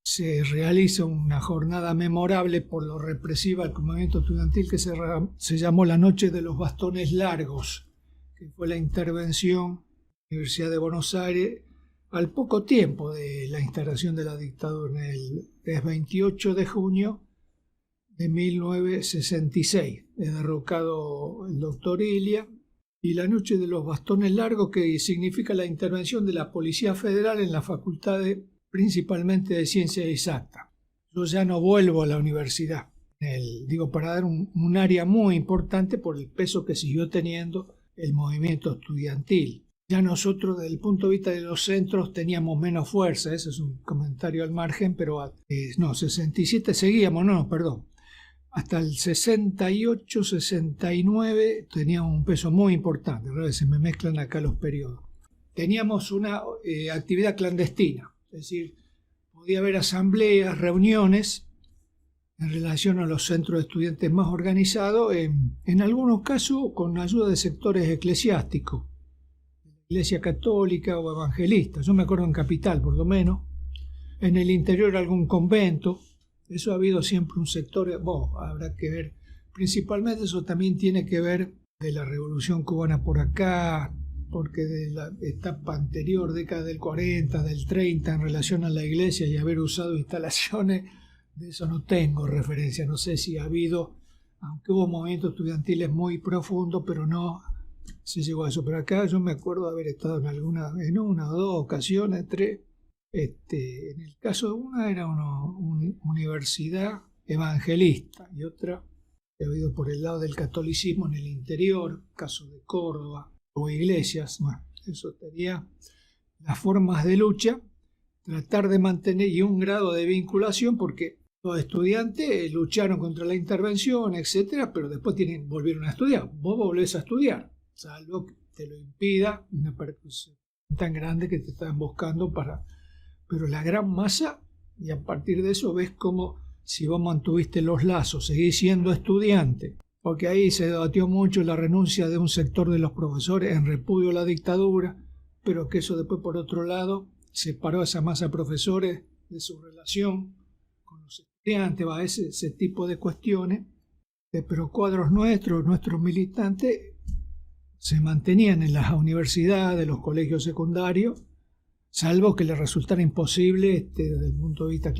Se realiza una jornada memorable por lo represiva del movimiento estudiantil que se llamó la Noche de los Bastones Largos, que fue la intervención de la Universidad de Buenos Aires al poco tiempo de la instalación de la dictadura, el 28 de junio de 1966. Es derrocado el doctor Ilia, y la Noche de los Bastones Largos, que significa la intervención de la Policía Federal en las facultades principalmente de Ciencias Exactas. Yo ya no vuelvo a la universidad, para dar un área muy importante por el peso que siguió teniendo el movimiento estudiantil. Ya nosotros, desde el punto de vista de los centros, teníamos menos fuerza. Ese es un comentario al margen, pero 67 seguíamos, hasta el 68, 69 teníamos un peso muy importante. A veces se me mezclan acá los periodos. Teníamos una actividad clandestina, es decir, podía haber asambleas, reuniones en relación a los centros de estudiantes más organizados, en algunos casos con ayuda de sectores eclesiásticos, Iglesia Católica o evangelista. Yo me acuerdo en Capital, por lo menos, en el interior algún convento. Eso ha habido siempre un sector, habrá que ver, principalmente eso también tiene que ver de la Revolución Cubana por acá, porque de la etapa anterior, década del 40, del 30, en relación a la iglesia y haber usado instalaciones, de eso no tengo referencia. No sé si ha habido, aunque hubo movimientos estudiantiles muy profundos, pero no se llegó a eso. Pero acá yo me acuerdo de haber estado en una o dos ocasiones, tres. En el caso de una era una universidad evangelista y otra que ha habido por el lado del catolicismo en el interior, caso de Córdoba, o iglesias. Bueno, eso tenía las formas de lucha, tratar de mantener y un grado de vinculación, porque los estudiantes lucharon contra la intervención, etcétera, pero después volvieron a estudiar. Vos volvés a estudiar, salvo que te lo impida una percusión tan grande que te están buscando para... Pero la gran masa, y a partir de eso ves como si vos mantuviste los lazos, seguís siendo estudiante, porque ahí se debatió mucho la renuncia de un sector de los profesores en repudio a la dictadura, pero que eso después, por otro lado, separó a esa masa de profesores de su relación con los estudiantes, ese tipo de cuestiones. Pero cuadros nuestros militantes, se mantenían en las universidades, los colegios secundarios, salvo que les resultara imposible desde el punto de vista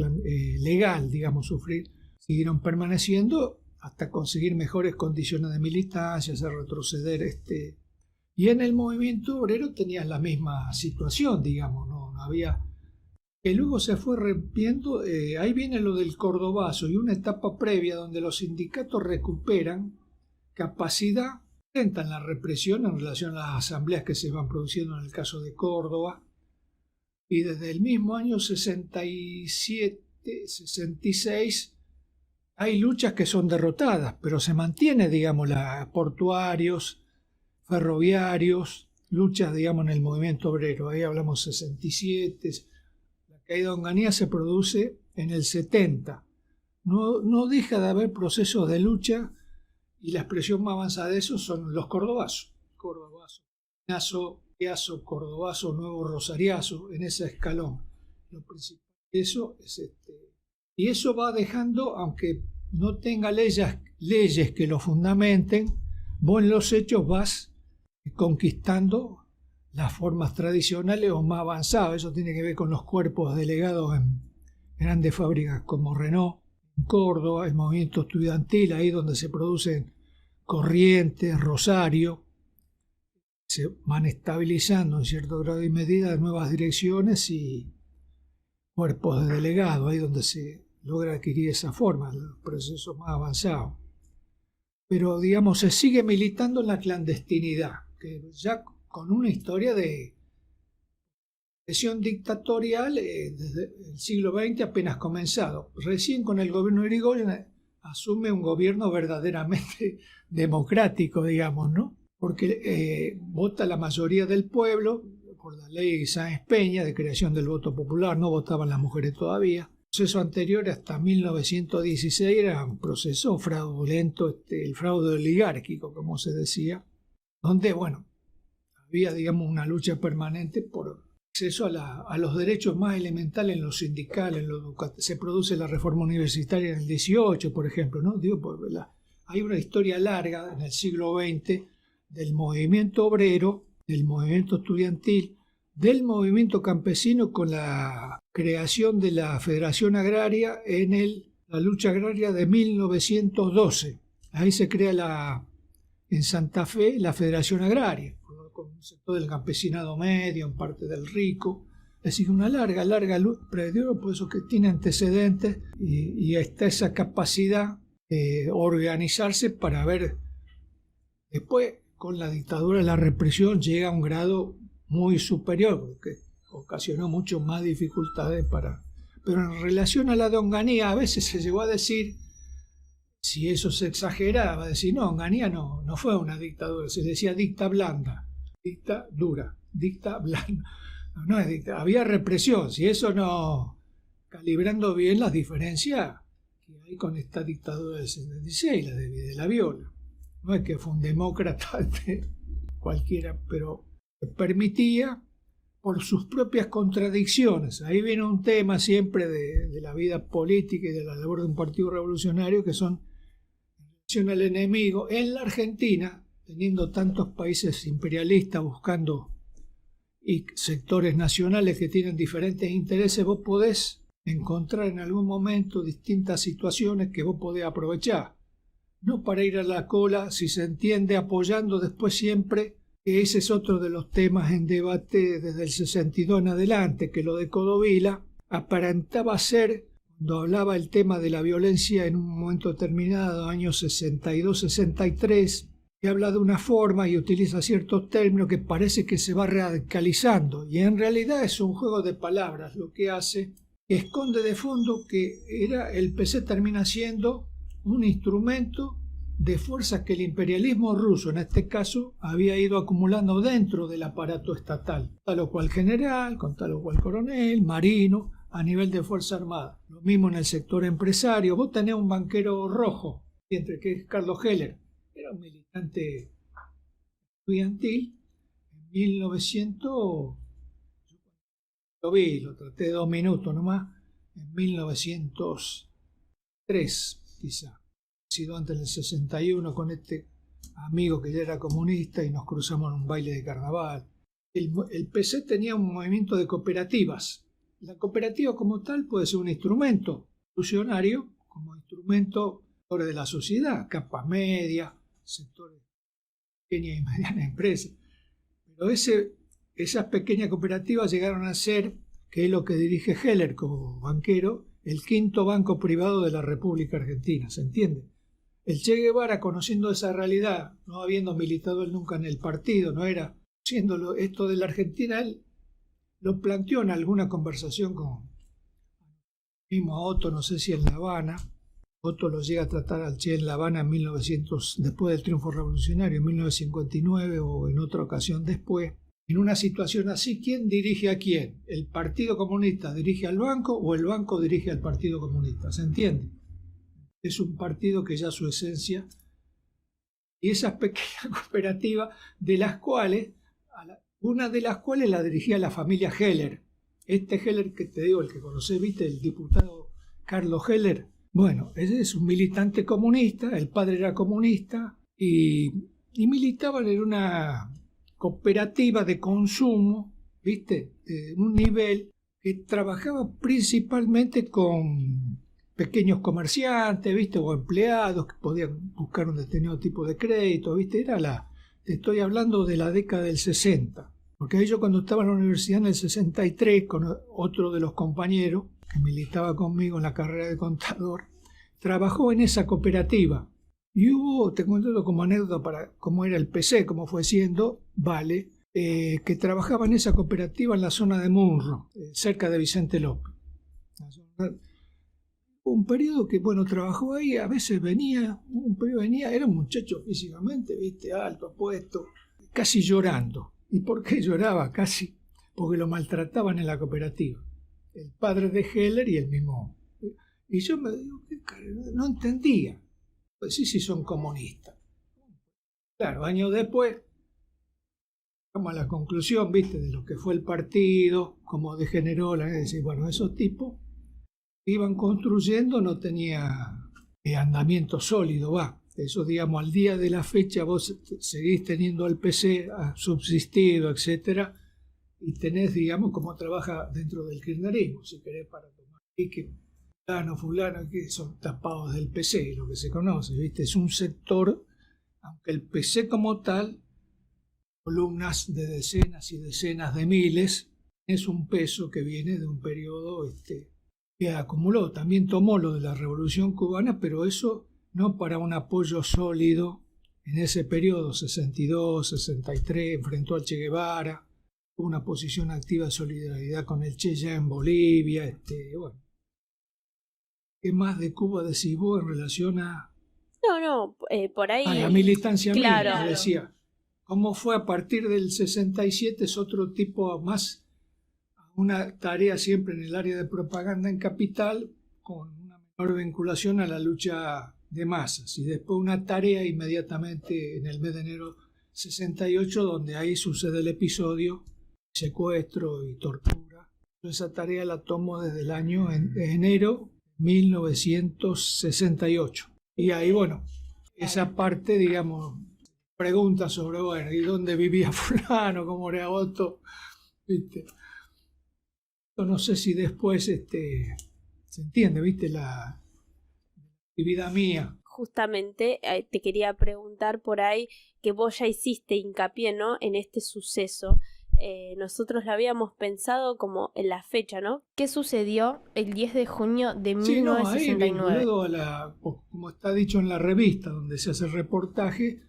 legal, sufrir. Siguieron permaneciendo hasta conseguir mejores condiciones de militancia, hacer retroceder. Y en el movimiento obrero tenían la misma situación, no había... Que luego se fue rompiendo, ahí viene lo del cordobazo y una etapa previa donde los sindicatos recuperan capacidad, intentan la represión en relación a las asambleas que se van produciendo en el caso de Córdoba. Y desde el mismo año 67, 66, hay luchas que son derrotadas, pero se mantiene, portuarios, ferroviarios, luchas, en el movimiento obrero. Ahí hablamos 67, la caída de Onganía se produce en el 70. No deja de haber procesos de lucha y la expresión más avanzada de eso son los cordobazos. Piazzo, Cordobazo, Nuevo Rosariazo, en ese escalón. Lo principal Eso es y eso va dejando, aunque no tenga leyes que lo fundamenten, vos en los hechos vas conquistando las formas tradicionales o más avanzadas. Eso tiene que ver con los cuerpos delegados en grandes fábricas como Renault, en Córdoba, el movimiento estudiantil, ahí donde se producen Corrientes, Rosario, se van estabilizando en cierto grado y medida nuevas direcciones y cuerpos de delegado, ahí donde se logra adquirir esa forma, el proceso más avanzado. Pero, digamos, se sigue militando en la clandestinidad, que ya con una historia de presión dictatorial desde el siglo XX apenas comenzado. Recién con el gobierno de Irigoyen asume un gobierno verdaderamente democrático, digamos, ¿no? Porque vota la mayoría del pueblo por la ley Sáenz Peña de creación del voto popular, no votaban las mujeres todavía. El proceso anterior hasta 1916 era un proceso fraudulento, el fraude oligárquico, como se decía, donde, bueno, había, digamos, una lucha permanente por acceso a los derechos más elementales en lo sindical, se produce la reforma universitaria en el 18, por ejemplo, ¿no? Hay una historia larga en el siglo XX del movimiento obrero, del movimiento estudiantil, del movimiento campesino con la creación de la Federación Agraria la lucha agraria de 1912. Ahí se crea en Santa Fe la Federación Agraria, con un sector del campesinado medio, en parte del rico. Es decir, una larga lucha, por eso que tiene antecedentes y está esa capacidad de organizarse para ver. Después, con la dictadura de la represión, llega a un grado muy superior, que ocasionó mucho más dificultades Pero en relación a la de Onganía, a veces se llegó a decir, si eso se exageraba, decir, no, Onganía no fue una dictadura, se decía dicta blanda, dicta dura, dicta blanda. No es dicta, había represión, si eso no, calibrando bien las diferencias que hay con esta dictadura del 76, la de la Viola. No es que fue un demócrata cualquiera, pero permitía por sus propias contradicciones. Ahí viene un tema siempre de la vida política y de la labor de un partido revolucionario, que son en relación al enemigo. En la Argentina, teniendo tantos países imperialistas buscando y sectores nacionales que tienen diferentes intereses, vos podés encontrar en algún momento distintas situaciones que vos podés aprovechar. No para ir a la cola, si se entiende, apoyando después siempre, que ese es otro de los temas en debate desde el 62 en adelante, que lo de Codovila aparentaba ser, cuando hablaba el tema de la violencia en un momento determinado, años 62-63, que habla de una forma y utiliza ciertos términos que parece que se va radicalizando, y en realidad es un juego de palabras lo que hace, que esconde de fondo que el PC termina siendo un instrumento de fuerzas que el imperialismo ruso, en este caso, había ido acumulando dentro del aparato estatal, tal o cual general, con tal o cual coronel, marino, a nivel de Fuerza Armada. Lo mismo en el sector empresario. Vos tenés un banquero rojo, que es Carlos Heller, era un militante estudiantil, en 1900, lo traté 2 minutos nomás, en 1903, quizá. Sido antes del 61 con este amigo que ya era comunista y nos cruzamos en un baile de carnaval. El PC tenía un movimiento de cooperativas. La cooperativa como tal puede ser un instrumento revolucionario, como instrumento de la sociedad, capa media, sectores pequeñas y medianas empresas. Pero esas pequeñas cooperativas llegaron a ser, que es lo que dirige Heller como banquero, el quinto banco privado de la República Argentina, ¿se entiende? El Che Guevara, conociendo esa realidad, no habiendo militado él nunca en el partido, no era, siendo esto de la Argentina, él lo planteó en alguna conversación con mismo a Otto, no sé si en La Habana. Otto lo llega a tratar al Che en La Habana en 1900, después del triunfo revolucionario, en 1959 o en otra ocasión después. En una situación así, ¿quién dirige a quién? ¿El Partido Comunista dirige al banco o el banco dirige al Partido Comunista? ¿Se entiende? Es un partido que ya su esencia, y esas pequeñas cooperativas, de las cuales, una de las cuales la dirigía la familia Heller, Este Heller que te digo, el que conocés, viste, el diputado Carlos Heller, bueno, ese es un militante comunista, el padre era comunista y militaban en una cooperativa de consumo, viste, de un nivel que trabajaba principalmente con pequeños comerciantes, viste, o empleados que podían buscar un determinado tipo de crédito, viste, te estoy hablando de la década del 60. Porque ahí yo cuando estaba en la universidad en el 63, con otro de los compañeros que militaba conmigo en la carrera de contador, trabajó en esa cooperativa. Y te cuento como anécdota para cómo era el PC, cómo fue siendo, vale, que trabajaba en esa cooperativa en la zona de Munro, cerca de Vicente López. Un periodo que, bueno, trabajó ahí, a veces venía, era un muchacho físicamente, viste, alto, apuesto, casi llorando. ¿Y por qué lloraba? Casi porque lo maltrataban en la cooperativa. El padre de Heller y el mismo. Y yo me digo, no entendía. Pues sí, son comunistas. Claro, años después, llegamos a la conclusión, viste, de lo que fue el partido, cómo degeneró bueno, esos tipos iban construyendo, no tenía andamiento sólido, Eso, digamos, al día de la fecha vos seguís teniendo al PC subsistido, etcétera, y tenés, digamos, cómo trabaja dentro del kirchnerismo, si querés, para tomar. Y que fulano, que son tapados del PC, lo que se conoce, ¿viste? Es un sector, aunque el PC como tal, columnas de decenas y decenas de miles, es un peso que viene de un periodo que acumuló. También tomó lo de la Revolución Cubana, pero eso no para un apoyo sólido en ese periodo, 62, 63, enfrentó al Che Guevara, tuvo una posición activa de solidaridad con el Che ya en Bolivia, bueno. ¿Qué más de Cuba decís vos en relación a...? No, por ahí... la militancia claro. mía, decía. ¿Cómo fue a partir del 67? Es otro tipo más, una tarea siempre en el área de propaganda en Capital, con una menor vinculación a la lucha de masas, y después una tarea inmediatamente en el mes de enero 68, donde ahí sucede el episodio, secuestro y tortura. Esa tarea la tomo desde el año enero 1968. Y ahí, bueno, esa parte, digamos, preguntas sobre, bueno, ¿y dónde vivía fulano? ¿Cómo era otro? ¿Viste? No sé si después se entiende, ¿viste? La actividad mía. Justamente te quería preguntar por ahí, que vos ya hiciste hincapié, ¿no?, en este suceso. Nosotros lo habíamos pensado como en la fecha, ¿no? ¿Qué sucedió el 10 de junio de 1969? Ahí vinculado como está dicho en la revista donde se hace el reportaje,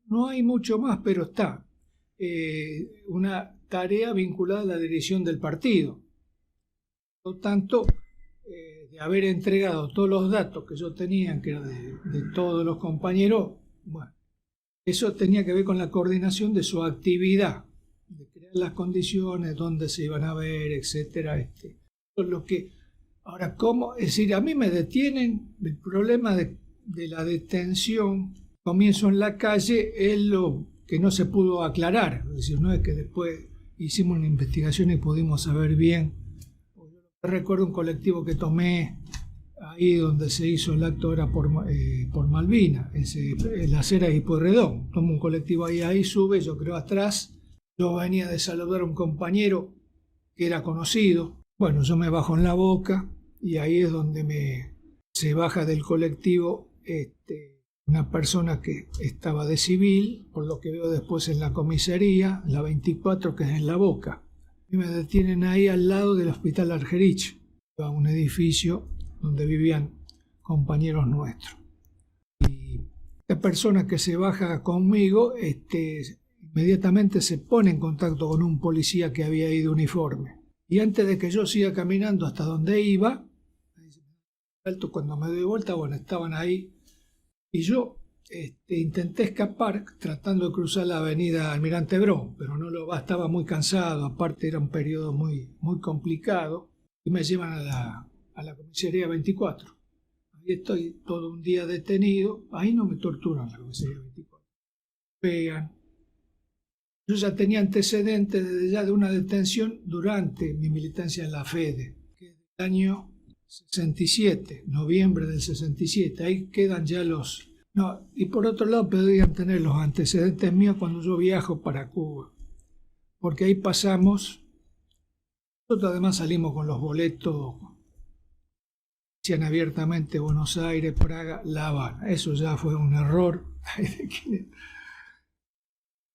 no hay mucho más, pero está una tarea vinculada a la dirección del partido. Por lo tanto, de haber entregado todos los datos que yo tenía, que era de todos los compañeros, bueno, eso tenía que ver con la coordinación de su actividad, de crear las condiciones, dónde se iban a ver, etcétera. Lo que, ahora, ¿cómo? Es decir, a mí me detienen, el problema de la detención, comienzo en la calle, es lo que no se pudo aclarar. Es decir, no es que después hicimos una investigación y pudimos saber bien. Recuerdo un colectivo que tomé ahí donde se hizo el acto, era por Malvinas, la acera y Pueyrredón. Tomo un colectivo ahí sube, yo creo atrás. Yo venía de saludar a un compañero que era conocido. Bueno, yo me bajo en la Boca y ahí es donde se baja del colectivo una persona que estaba de civil, por lo que veo después en la comisaría, la 24, que es en la Boca. Y me detienen ahí al lado del Hospital Argerich, un edificio donde vivían compañeros nuestros. Y la persona que se baja conmigo inmediatamente se pone en contacto con un policía que había ido uniforme. Y antes de que yo siga caminando hasta donde iba, cuando me doy vuelta, bueno, estaban ahí. Y yo intenté escapar tratando de cruzar la avenida Almirante Brown, pero estaba muy cansado, aparte era un periodo muy, muy complicado, y me llevan a la comisaría 24. Ahí estoy todo un día detenido, ahí no me torturan en la comisaría 24. Pegan, Yo ya tenía antecedentes desde ya de una detención durante mi militancia en la FEDE, que es del año 67, noviembre del 67. Ahí quedan ya los... No, y por otro lado podrían tener los antecedentes míos cuando yo viajo para Cuba, porque ahí pasamos, nosotros además salimos con los boletos, decían abiertamente Buenos Aires, Praga, La Habana. Eso ya fue un error.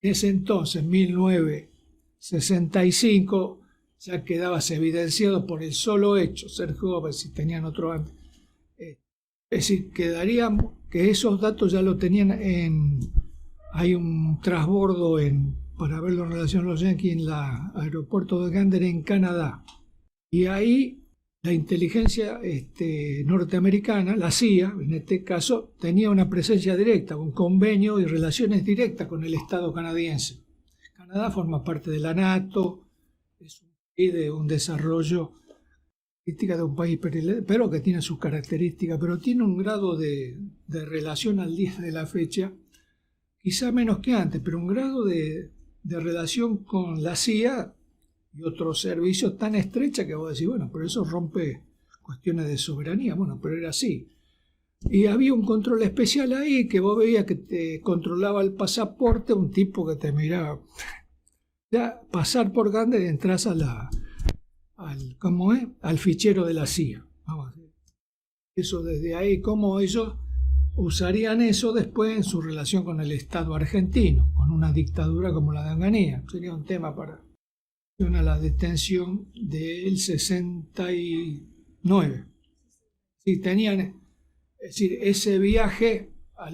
En ese entonces, 1965, ya quedabas evidenciado por el solo hecho, ser joven, si tenían otro antes. Es decir, quedaríamos que esos datos ya lo tenían hay un transbordo para verlo en relación a los yanquis en el aeropuerto de Gander en Canadá. Y ahí la inteligencia norteamericana, la CIA, en este caso, tenía una presencia directa, un convenio y relaciones directas con el Estado canadiense. Canadá forma parte de la NATO, es un país de un desarrollo de un país, pero que tiene sus características, pero tiene un grado de relación al día de la fecha, quizá menos que antes, pero un grado de relación con la CIA y otros servicios tan estrecha que vos decís, bueno, pero eso rompe cuestiones de soberanía. Bueno, pero era así. Y había un control especial ahí que vos veías que te controlaba el pasaporte, un tipo que te miraba. Ya pasar por Gander entras al fichero de la CIA. Vamos a decir. Eso desde ahí, cómo ellos usarían eso después en su relación con el Estado argentino, con una dictadura como la de Onganía. Sería un tema para la detención del 69. Sí, tenían, es decir, ese viaje a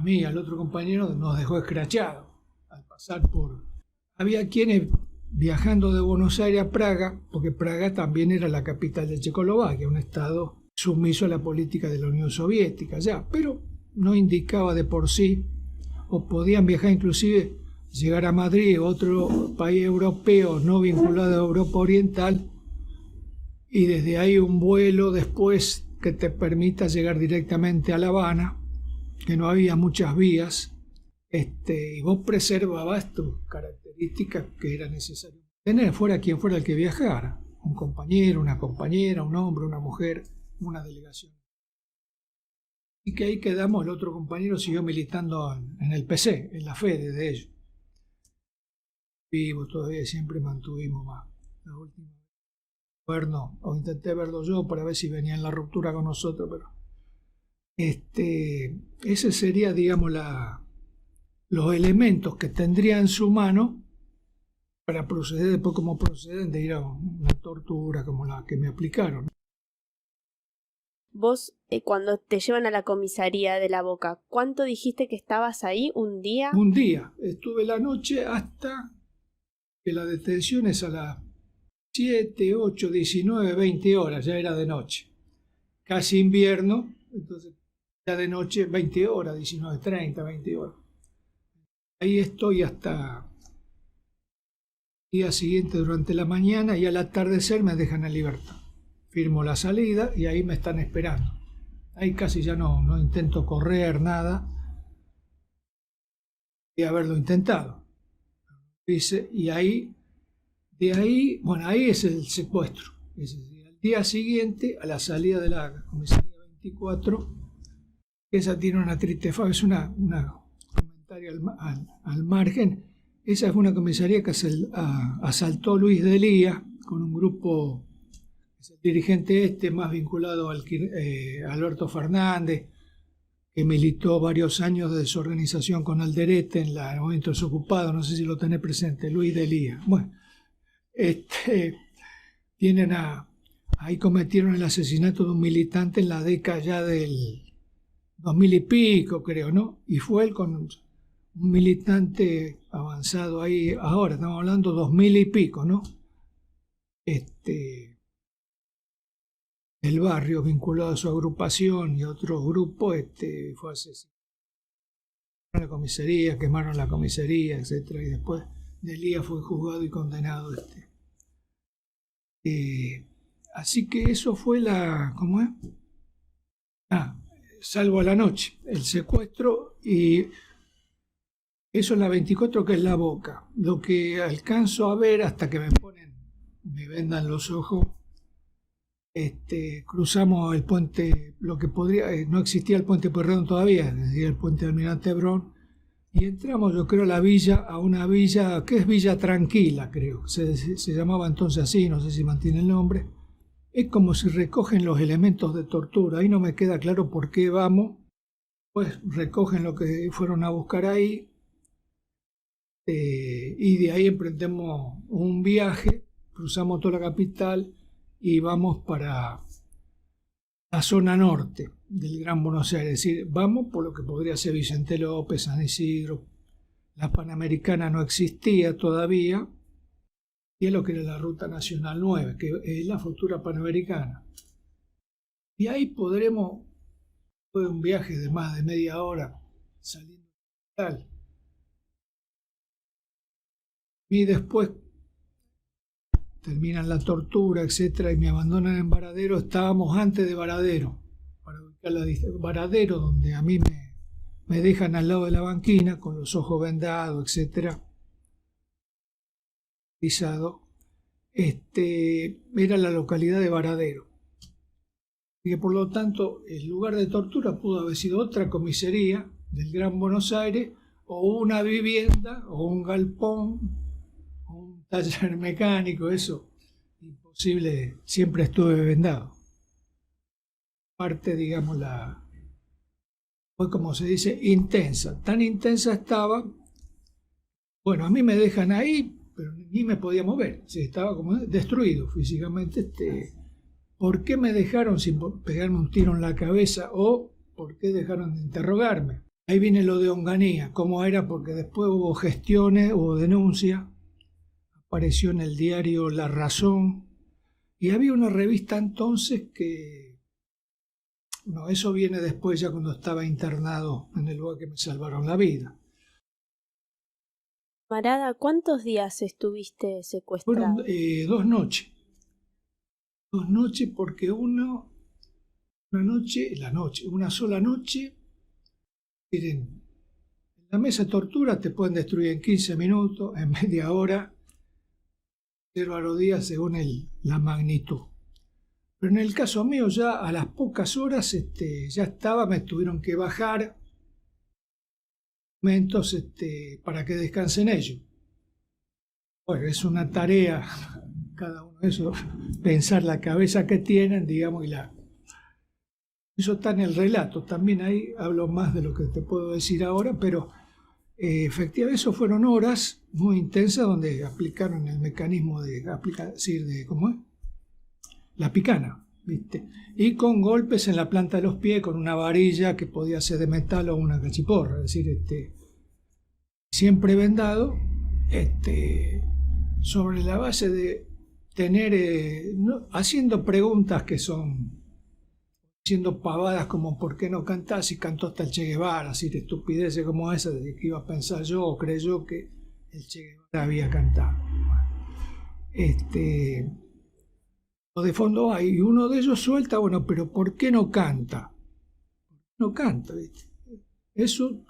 mí y al otro compañero nos dejó escrachados al pasar por... Había quienes viajando de Buenos Aires a Praga, porque Praga también era la capital de Checoslovaquia, un estado sumiso a la política de la Unión Soviética, ya, pero no indicaba de por sí, o podían viajar inclusive, llegar a Madrid, otro país europeo no vinculado a Europa Oriental, y desde ahí un vuelo después que te permita llegar directamente a La Habana, que no había muchas vías, y vos preservabas tus características que era necesario tener, fuera quien fuera el que viajara, un compañero, una compañera, un hombre, una mujer, una delegación. Y que ahí quedamos, el otro compañero siguió militando en el PC, en la FEDE de ellos. Vivos todavía, siempre mantuvimos más. La última no, o intenté verlo yo para ver si venía en la ruptura con nosotros, pero ese sería, digamos, los elementos que tendría en su mano para proceder después como proceden de ir a una tortura como la que me aplicaron. Vos, cuando te llevan a la comisaría de La Boca, ¿cuánto dijiste que estabas ahí? ¿Un día? Un día. Estuve la noche hasta que la detención es a las 7, 8, 19, 20 horas, ya era de noche. Casi invierno, entonces ya de noche 20 horas, 19, 30, 20 horas. Ahí estoy hasta el día siguiente durante la mañana y al atardecer me dejan en libertad. Firmo la salida y ahí me están esperando. Ahí casi ya no intento correr, nada. Y haberlo intentado. Y ahí, de ahí, bueno, ahí es el secuestro. Es decir, al día siguiente, a la salida de la comisaría 24, esa tiene una triste fama, es una comentario al margen. Esa fue una comisaría que asaltó Luis Delía con un grupo, es el dirigente más vinculado al Alberto Fernández, que militó varios años de su organización con Alderete en el movimiento desocupado, no sé si lo tenés presente, Luis Delía. Bueno, ahí cometieron el asesinato de un militante en la década ya del 2000 y pico, creo, ¿no? Y fue él con un militante avanzado ahí, ahora estamos hablando 2000 y pico, ¿no? El barrio vinculado a su agrupación y a otros grupos, fue asesinado. La comisaría, quemaron la comisaría, etcétera, y después Delía fue juzgado y condenado. Así que eso fue ¿cómo es? Salvo a la noche, el secuestro, y Eso es la 24, que es la boca. Lo que alcanzo a ver hasta que me vendan los ojos, cruzamos el puente, lo que podría, no existía el puente Pueyrredón todavía, es decir, el puente Almirante Brown, y entramos, yo creo, a una villa, que es Villa Tranquila, creo, se llamaba entonces así, no sé si mantiene el nombre. Es como si recogen los elementos de tortura, ahí no me queda claro por qué vamos, pues recogen lo que fueron a buscar ahí, y de ahí emprendemos un viaje, cruzamos toda la capital y vamos para la zona norte del Gran Buenos Aires, es decir, vamos por lo que podría ser Vicente López, San Isidro. La Panamericana no existía todavía, y es lo que era la Ruta Nacional 9, que es la futura Panamericana. Y ahí podremos, fue un viaje de más de media hora saliendo de la capital. Y después terminan la tortura, etcétera, y me abandonan en Varadero. Estábamos antes de Varadero, para ubicar la distancia. Varadero, donde a mí me dejan al lado de la banquina, con los ojos vendados, etcétera, era la localidad de Varadero. Y que por lo tanto el lugar de tortura pudo haber sido otra comisaría del Gran Buenos Aires, o una vivienda, o un galpón, taller mecánico, eso, imposible, siempre estuve vendado. Parte, digamos, fue como se dice, intensa, tan intensa estaba, bueno, a mí me dejan ahí, pero ni me podía mover, estaba como destruido físicamente. ¿Por qué me dejaron sin pegarme un tiro en la cabeza, o por qué dejaron de interrogarme? Ahí viene lo de Onganía, cómo era, porque después hubo gestiones, hubo denuncia. Apareció en el diario La Razón, y había una revista entonces que, no, eso viene después, ya cuando estaba internado en el lugar que me salvaron la vida. Camarada, ¿cuántos días estuviste secuestrado? Fueron 2 noches. 2 noches, porque una sola noche, miren, en la mesa de tortura te pueden destruir en 15 minutos, en media hora, 0 a los días según la magnitud. Pero en el caso mío, ya a las pocas horas ya estaba, me tuvieron que bajar momentos para que descansen ellos. Bueno, es una tarea, cada uno de esos, pensar la cabeza que tienen, digamos, eso está en el relato. También ahí hablo más de lo que te puedo decir ahora, pero efectivamente eso fueron horas muy intensas donde aplicaron el mecanismo ¿cómo es? La picana, ¿viste? Y con golpes en la planta de los pies, con una varilla que podía ser de metal o una cachiporra, es decir, siempre vendado, sobre la base de tener, haciendo preguntas que son, haciendo pavadas como ¿por qué no cantás si cantó hasta el Che Guevara? Así de estupideces como esa, de que iba a pensar yo o creyó que el Che Guevara había cantado. O de fondo hay, y uno de ellos suelta, bueno, pero ¿por qué no canta? No canta, ¿viste? Eso,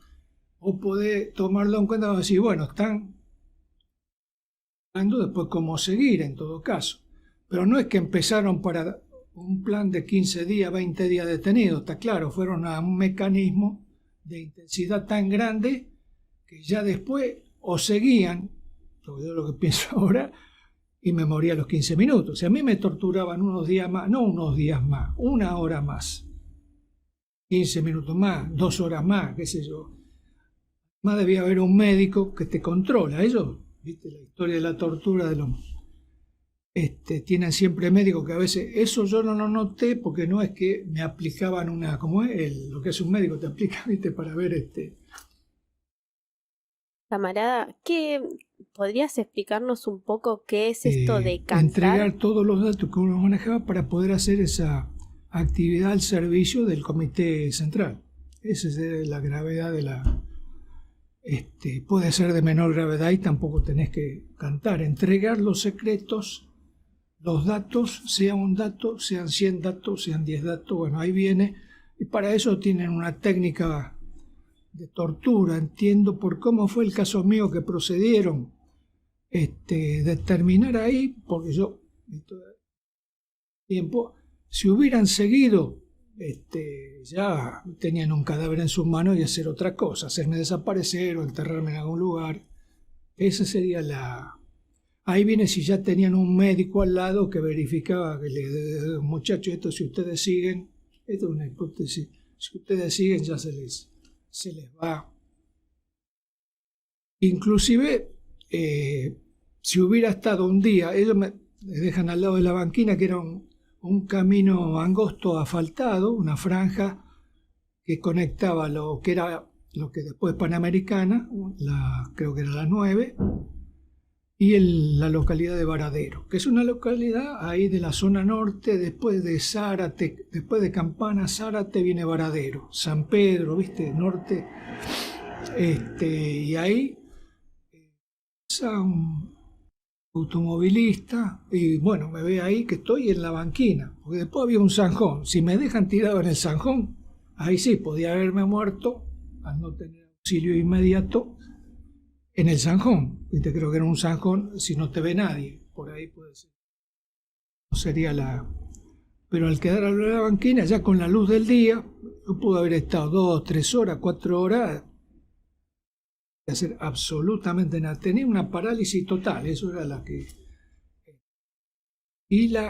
o podés tomarlo en cuenta y decir, bueno, están hablando después cómo seguir en todo caso. Pero no es que empezaron para un plan de 15 días, 20 días detenidos, está claro, fueron a un mecanismo de intensidad tan grande que ya después o seguían, lo que pienso ahora, y me moría a los 15 minutos. O sea, a mí me torturaban unos días más, no unos días más, 1 hora más, 15 minutos más, 2 horas más, qué sé yo. Más debía haber un médico que te controla. Ellos, viste, la historia de la tortura de los... tienen siempre médicos que a veces, eso yo no lo noté porque no es que me aplicaban ¿cómo es? Lo que es un médico te aplica, viste, para ver Camarada, ¿podrías explicarnos un poco qué es esto de cantar? Entregar todos los datos que uno manejaba para poder hacer esa actividad al servicio del Comité Central. Esa es la gravedad de la... puede ser de menor gravedad y tampoco tenés que cantar. Entregar los secretos, los datos, sea un dato, sean 100 datos, sean 10 datos, bueno, ahí viene. Y para eso tienen una técnica de tortura, entiendo por cómo fue el caso mío que procedieron, determinar ahí, porque yo, tiempo, si hubieran seguido, ya tenían un cadáver en sus manos y hacer otra cosa, hacerme desaparecer o enterrarme en algún lugar. Esa sería la... Ahí viene si ya tenían un médico al lado que verificaba que muchachos, esto si ustedes siguen, esto es una hipótesis, si ustedes siguen ya se les va. Inclusive, si hubiera estado un día, ellos me dejan al lado de la banquina, que era un camino angosto asfaltado, una franja que conectaba lo que era lo que después Panamericana, creo que era la 9, y la localidad de Varadero, que es una localidad ahí de la zona norte, después de Zárate, después de Campana, Zárate viene Varadero, San Pedro, ¿viste? Norte, y ahí un automovilista, y bueno, me ve ahí que estoy en la banquina, porque después había un zanjón, si me dejan tirado en el zanjón, ahí sí, podía haberme muerto, al no tener auxilio inmediato, en el zanjón, ¿viste? Creo que era un zanjón, si no te ve nadie, por ahí puede ser. No sería Pero al quedar a la banquina, ya con la luz del día, yo pude haber estado 2, 3 horas, 4 horas, de hacer absolutamente nada. Tenía una parálisis total, eso era la que...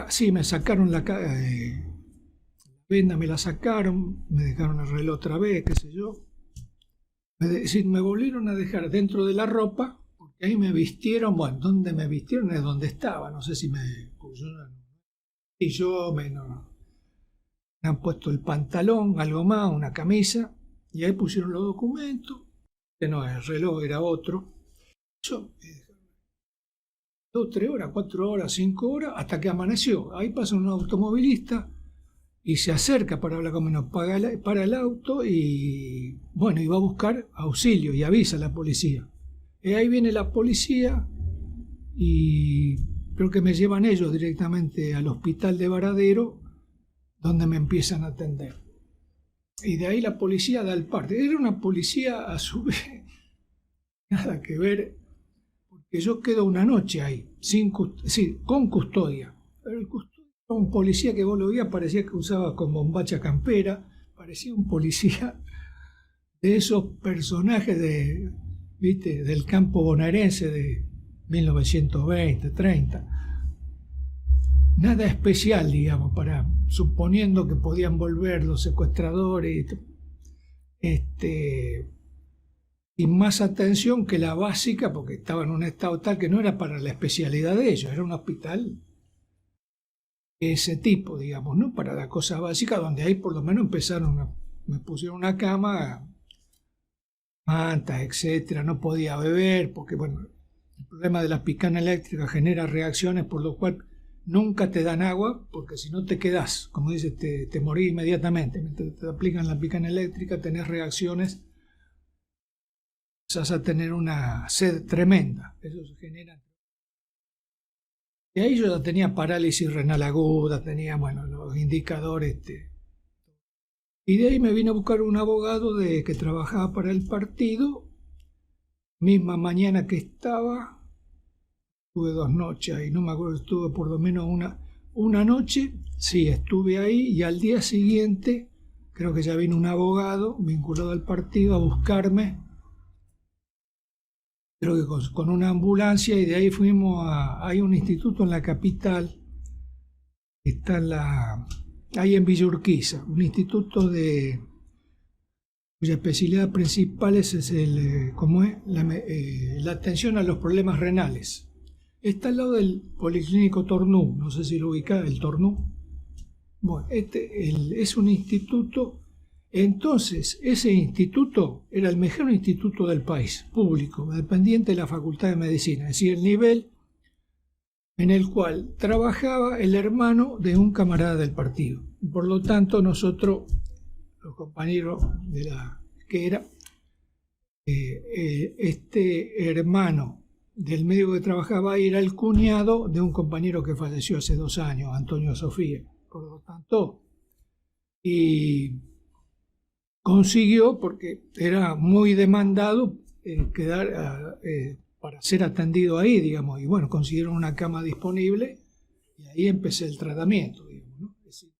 Sí, me sacaron la venda, me la sacaron, me dejaron el reloj otra vez, qué sé yo. Me volvieron a dejar dentro de la ropa, porque ahí me vistieron, bueno, donde me vistieron es donde estaba, no sé si me han puesto el pantalón, algo más, una camisa, y ahí pusieron los documentos, que no, el reloj era otro. Yo me dejaron 2, 3 horas, 4 horas, 5 horas, hasta que amaneció. Ahí pasa un automovilista y se acerca para hablar conmigo, para el auto y bueno, y va a buscar auxilio y avisa a la policía. Y ahí viene la policía y creo que me llevan ellos directamente al hospital de Varadero, donde me empiezan a atender. Y de ahí la policía da el parte. Era una policía a su vez, nada que ver, porque yo quedo una noche ahí, con custodia. Pero el custodia, un policía que vos lo veías, parecía que usaba con bombacha campera, parecía un policía de esos personajes ¿viste? Del campo bonaerense de 1920, 30. Nada especial, digamos, suponiendo que podían volver los secuestradores, y más atención que la básica, porque estaba en un estado tal que no era para la especialidad de ellos, era un hospital ese tipo, digamos, ¿no? Para la cosa básica, donde ahí por lo menos me pusieron una cama, mantas, etcétera, no podía beber, porque bueno, el problema de la picana eléctrica genera reacciones, por lo cual nunca te dan agua, porque si no te quedás, como dice, te morís inmediatamente. Mientras te aplican la picana eléctrica, tenés reacciones, vas a tener una sed tremenda, eso se genera. Y ahí yo ya tenía parálisis renal aguda, tenía, bueno, los indicadores. Y de ahí me vine a buscar un abogado que trabajaba para el partido. Misma mañana que estaba, estuve 2 noches ahí, no me acuerdo, estuve por lo menos una noche, sí, estuve ahí, y al día siguiente creo que ya vino un abogado vinculado al partido a buscarme, creo que con una ambulancia, y de ahí fuimos hay un instituto en la capital, está ahí en Villa Urquiza, un instituto cuya especialidad principal es la atención a los problemas renales. Está al lado del Policlínico Tornú, no sé si lo ubica, el Tornú. Bueno, es un instituto. Entonces, ese instituto era el mejor instituto del país, público, dependiente de la Facultad de Medicina, es decir, el nivel en el cual trabajaba el hermano de un camarada del partido. Por lo tanto, nosotros, los compañeros que era este hermano del médico que trabajaba ahí, era el cuñado de un compañero que falleció hace 2 años, Antonio Sofía. Por lo tanto, y consiguió, porque era muy demandado, para ser atendido ahí, digamos, y bueno, consiguieron una cama disponible y ahí empecé el tratamiento, digamos, ¿no? Desde el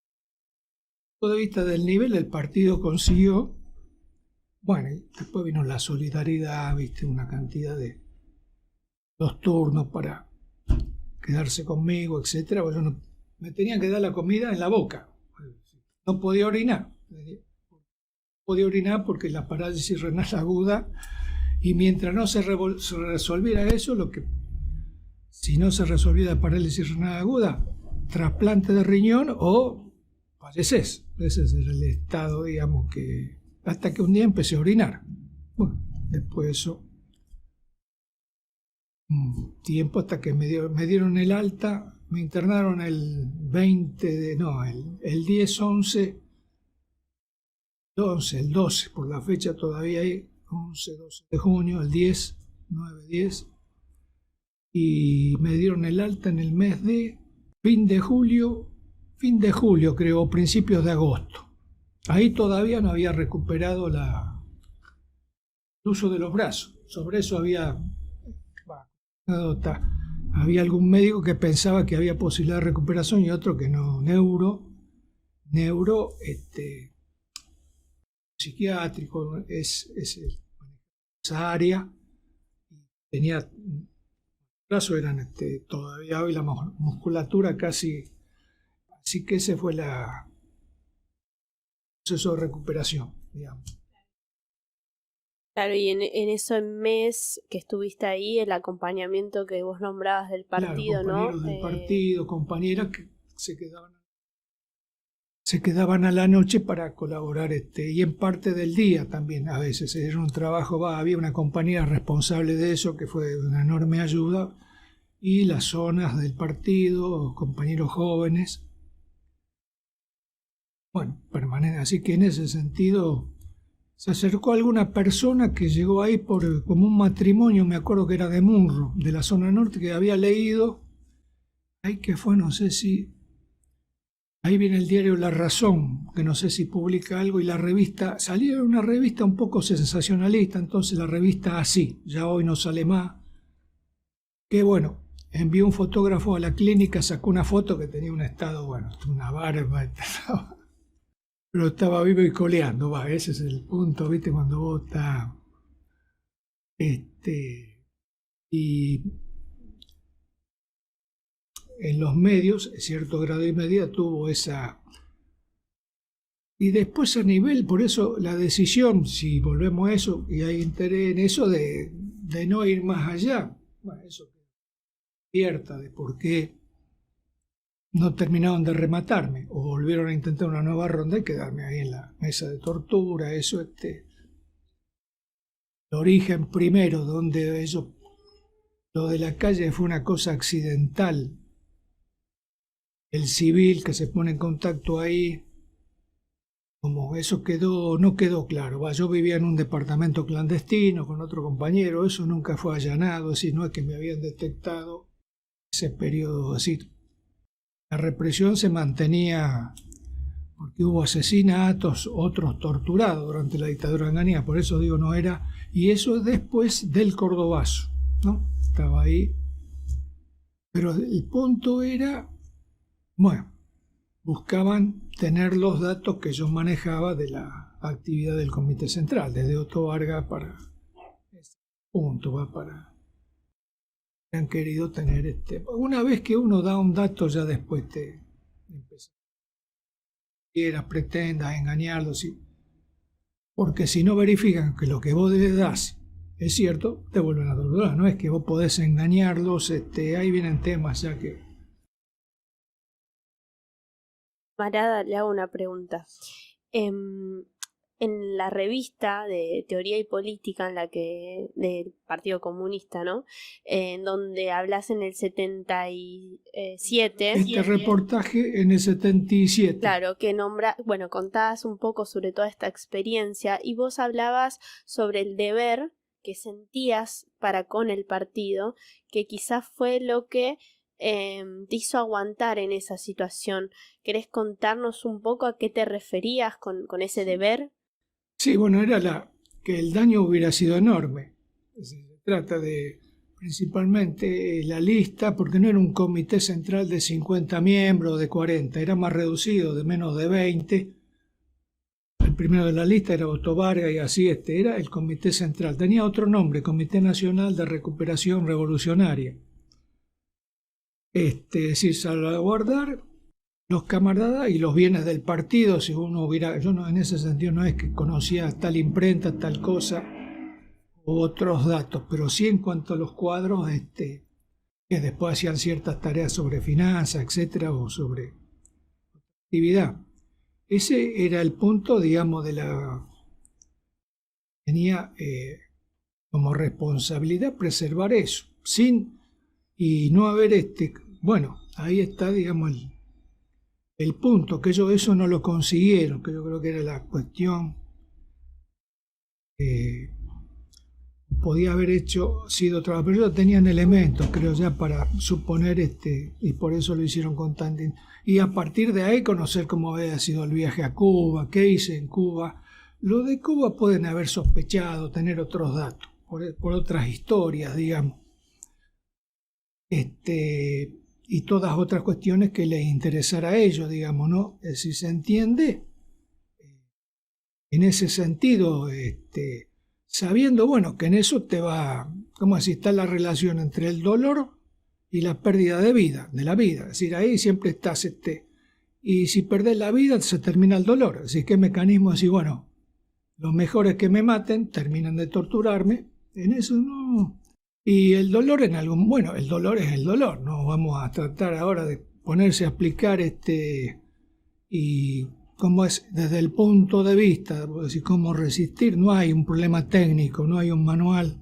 punto de vista del nivel, el partido consiguió, bueno, y después vino la solidaridad, viste, una cantidad de 2 turnos para quedarse conmigo, etcétera. Bueno, me tenían que dar la comida en la boca, no podía orinar. Podía orinar porque la parálisis renal aguda, y mientras no se resolviera eso, si no se resolvía la parálisis renal aguda, trasplante de riñón o falleces. Ese es el estado, digamos, que hasta que un día empecé a orinar. Bueno, después de eso, un tiempo hasta que me dieron el alta, me internaron el 12, por la fecha todavía hay 11, 12 de junio, el 10, 9, 10, y me dieron el alta en el mes de fin de julio creo, principios de agosto. Ahí todavía no había recuperado el uso de los brazos. Sobre eso había algún médico que pensaba que había posibilidad de recuperación y otro que no. Psiquiátrico es esa área. Tenía brazos, eran todavía hoy la musculatura casi, así que ese fue el proceso de recuperación, digamos. Claro, y en ese mes que estuviste ahí, el acompañamiento que vos nombrabas del partido, claro, compañeros ¿no? del partido, compañeras que se quedaban a la noche para colaborar, y en parte del día también, a veces era un trabajo, había una compañera responsable de eso que fue una enorme ayuda, y las zonas del partido, compañeros jóvenes, bueno, permanente. Así que en ese sentido se acercó alguna persona que llegó ahí como un matrimonio, me acuerdo que era de Munro, de la zona norte, que había leído, ahí que fue, no sé si, ahí viene el diario La Razón, que no sé si publica algo, y la revista, salía una revista un poco sensacionalista, entonces la revista Así, ya hoy no sale más, que bueno, envió un fotógrafo a la clínica, sacó una foto que tenía un estado, bueno, una barba, pero estaba vivo y coleando, ese es el punto, ¿viste? Cuando vos estás, y en los medios, en cierto grado y medida, tuvo esa. Y después a nivel, por eso la decisión, si volvemos a eso, y hay interés en eso de no ir más allá, bueno, eso despierta de por qué no terminaron de rematarme, o volvieron a intentar una nueva ronda y quedarme ahí en la mesa de tortura, eso, el origen primero, donde eso, lo de la calle fue una cosa accidental, el civil que se pone en contacto ahí, como eso no quedó claro. Yo vivía en un departamento clandestino con otro compañero, eso nunca fue allanado, así no es que me habían detectado ese periodo así. La represión se mantenía porque hubo asesinatos, otros torturados durante la dictadura engañada, por eso digo no era, y eso es después del Cordobazo, ¿no? Estaba ahí. Pero el punto era, bueno, buscaban tener los datos que yo manejaba de la actividad del Comité Central, desde Otto Vargas para este punto, para han querido tener una vez que uno da un dato ya después te empieza pretendas engañarlo, ¿sí? Porque si no verifican que lo que vos les das es cierto, te vuelven a torturar, no es que vos podés engañarlos, ahí vienen temas ya que. Marada, le hago una pregunta. En la revista de Teoría y Política del Partido Comunista, ¿no? En donde hablas en el 77. Este reportaje en el 77. Claro, que contabas un poco sobre toda esta experiencia y vos hablabas sobre el deber que sentías para con el partido, que quizás fue lo que te hizo aguantar en esa situación. ¿Querés contarnos un poco a qué te referías con ese deber? Sí, bueno, era que el daño hubiera sido enorme. Se trata de principalmente la lista, porque no era un comité central de 50 miembros o de 40, era más reducido, de menos de 20. El primero de la lista era Otto Vargas y así era el comité central. Tenía otro nombre, Comité Nacional de Recuperación Revolucionaria. Es decir, salvaguardar los camaradas y los bienes del partido. Si uno hubiera, yo no, en ese sentido no es que conocía tal imprenta, tal cosa, u otros datos, pero sí en cuanto a los cuadros, que después hacían ciertas tareas sobre finanzas, etcétera, o sobre actividad. Ese era el punto, digamos, tenía como responsabilidad preservar eso, y no haber, bueno, ahí está, digamos, el punto, que ellos eso no lo consiguieron, que yo creo que era la cuestión. Podía haber sido trabajo, pero ellos tenían elementos, creo, ya para suponer, y por eso lo hicieron con tanta. Y a partir de ahí conocer cómo había sido el viaje a Cuba, qué hice en Cuba. Lo de Cuba pueden haber sospechado, tener otros datos, por otras historias, digamos. Y todas otras cuestiones que les interesara a ellos, digamos, ¿no? Si se entiende, en ese sentido, sabiendo, bueno, que en eso te va, ¿cómo así está la relación entre el dolor y la pérdida de vida, de la vida? Es decir, ahí siempre estás, y si perdés la vida se termina el dolor. Así que el mecanismo es, bueno, lo mejor es que me maten, terminan de torturarme, en eso no. Y el dolor bueno, el dolor es el dolor, no vamos a tratar ahora de ponerse a explicar y cómo es desde el punto de vista, decir, cómo resistir. No hay un problema técnico, no hay un manual.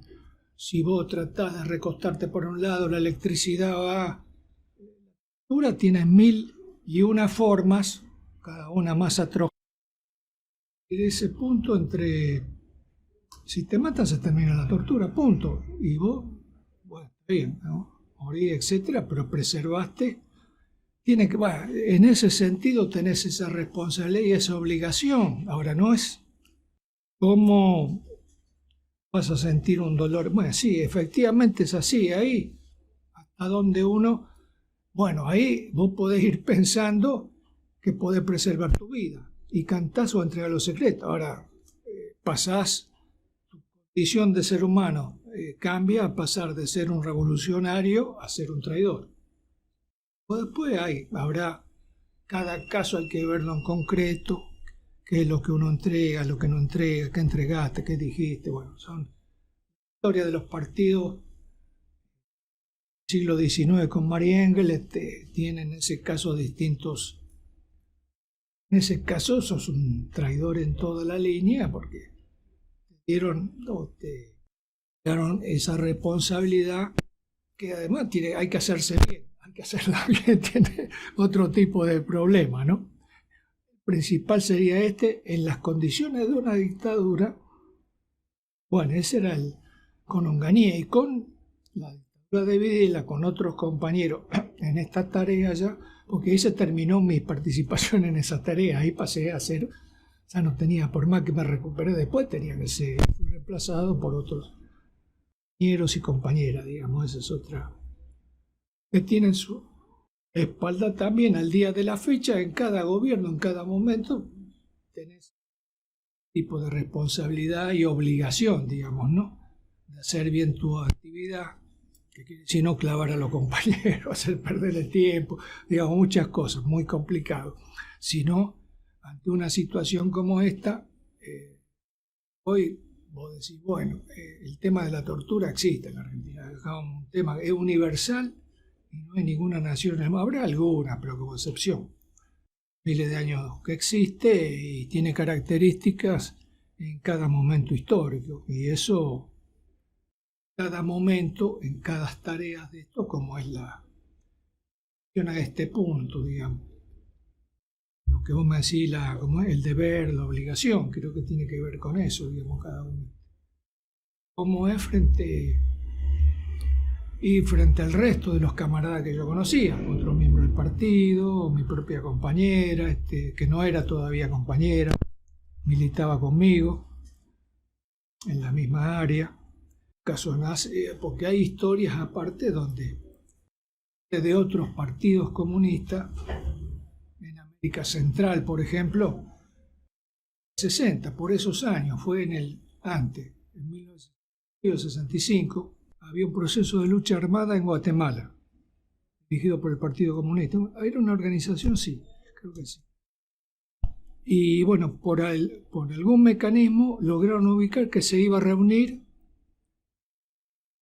Si vos tratás de recostarte por un lado, la electricidad va. La tortura tiene 1001 formas, cada una más atroz. Y de ese punto si te matan se termina la tortura, punto. Y vos, bueno, está bien, ¿no? Morí, etcétera, pero preservaste. Bueno, en ese sentido tenés esa responsabilidad y esa obligación. Ahora no es cómo vas a sentir un dolor. Bueno, sí, efectivamente es así. Ahí, hasta donde bueno, ahí vos podés ir pensando que podés preservar tu vida. Y cantás o entregar los secretos. Ahora, pasás, tu condición de ser humano cambia a pasar de ser un revolucionario a ser un traidor. Después habrá, cada caso hay que verlo en concreto, qué es lo que uno entrega, lo que no entrega, qué entregaste, qué dijiste. Bueno, son historias de los partidos del siglo XIX con María Engel, tienen en ese caso distintos. En ese caso sos un traidor en toda la línea porque te dieron esa responsabilidad que además hay que hacerse bien. Hay que hacerla bien, tiene otro tipo de problema, ¿no? El principal sería en las condiciones de una dictadura. Bueno, ese era con Onganía y con la dictadura de Videla, con otros compañeros en esta tarea ya, porque ahí se terminó mi participación en esa tarea, ahí pasé a ser, ya no tenía, por más que me recuperé después, tenía que ser reemplazado por otros compañeros y compañeras, digamos, esa es otra. Que tienen su espalda también al día de la fecha, en cada gobierno, en cada momento, tenés tipo de responsabilidad y obligación, digamos, ¿no? De hacer bien tu actividad, que quiere decir no clavar a los compañeros, hacer perder el tiempo, digamos, muchas cosas, muy complicado. Si no, ante una situación como esta, hoy vos decís, bueno, el tema de la tortura existe en la Argentina, es un tema, es universal, y no hay ninguna nación, habrá alguna, pero como excepción. Miles de años que existe y tiene características en cada momento histórico. Y eso, cada momento, en cada tarea de esto, como es la cuestión a este punto, digamos. Lo que vos me decís, como es el deber, la obligación, creo que tiene que ver con eso, digamos, cada uno. Cómo es frente al resto de los camaradas que yo conocía, otros miembros del partido, mi propia compañera, que no era todavía compañera, militaba conmigo, en la misma área. Caso nace, porque hay historias aparte donde de otros partidos comunistas, en América Central, por ejemplo, 60, por esos años, fue en 1965, había un proceso de lucha armada en Guatemala, dirigido por el Partido Comunista. ¿Era una organización? Sí, creo que sí. Y bueno, por algún mecanismo lograron ubicar que se iba a reunir,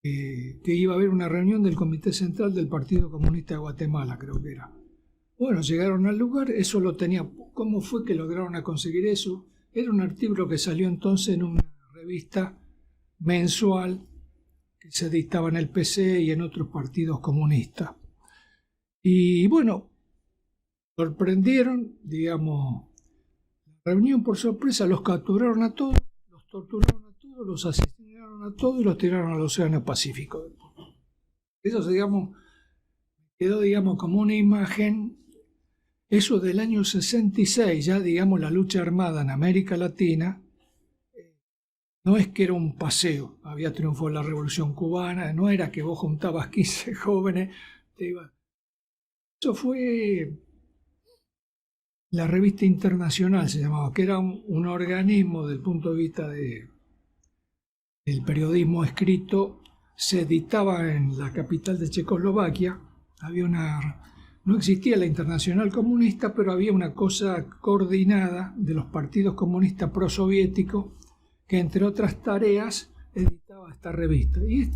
que iba a haber una reunión del Comité Central del Partido Comunista de Guatemala, creo que era. Bueno, llegaron al lugar, eso lo tenía. ¿Cómo fue que lograron conseguir eso? Era un artículo que salió entonces en una revista mensual que se dictaba en el PC y en otros partidos comunistas. Y bueno, sorprendieron, digamos, la reunión por sorpresa, los capturaron a todos, los torturaron a todos, los asesinaron a todos y los tiraron al Océano Pacífico. Eso, digamos, quedó, digamos, como una imagen. Eso del año 66, ya, digamos, la lucha armada en América Latina, no es que era un paseo, había triunfado la Revolución Cubana, no era que vos juntabas 15 jóvenes, te ibas. Eso fue la Revista Internacional, se llamaba, que era un organismo del punto de vista del periodismo escrito, se editaba en la capital de Checoslovaquia, no existía la Internacional Comunista, pero había una cosa coordinada de los partidos comunistas prosoviéticos que, entre otras tareas, editaba esta revista. Y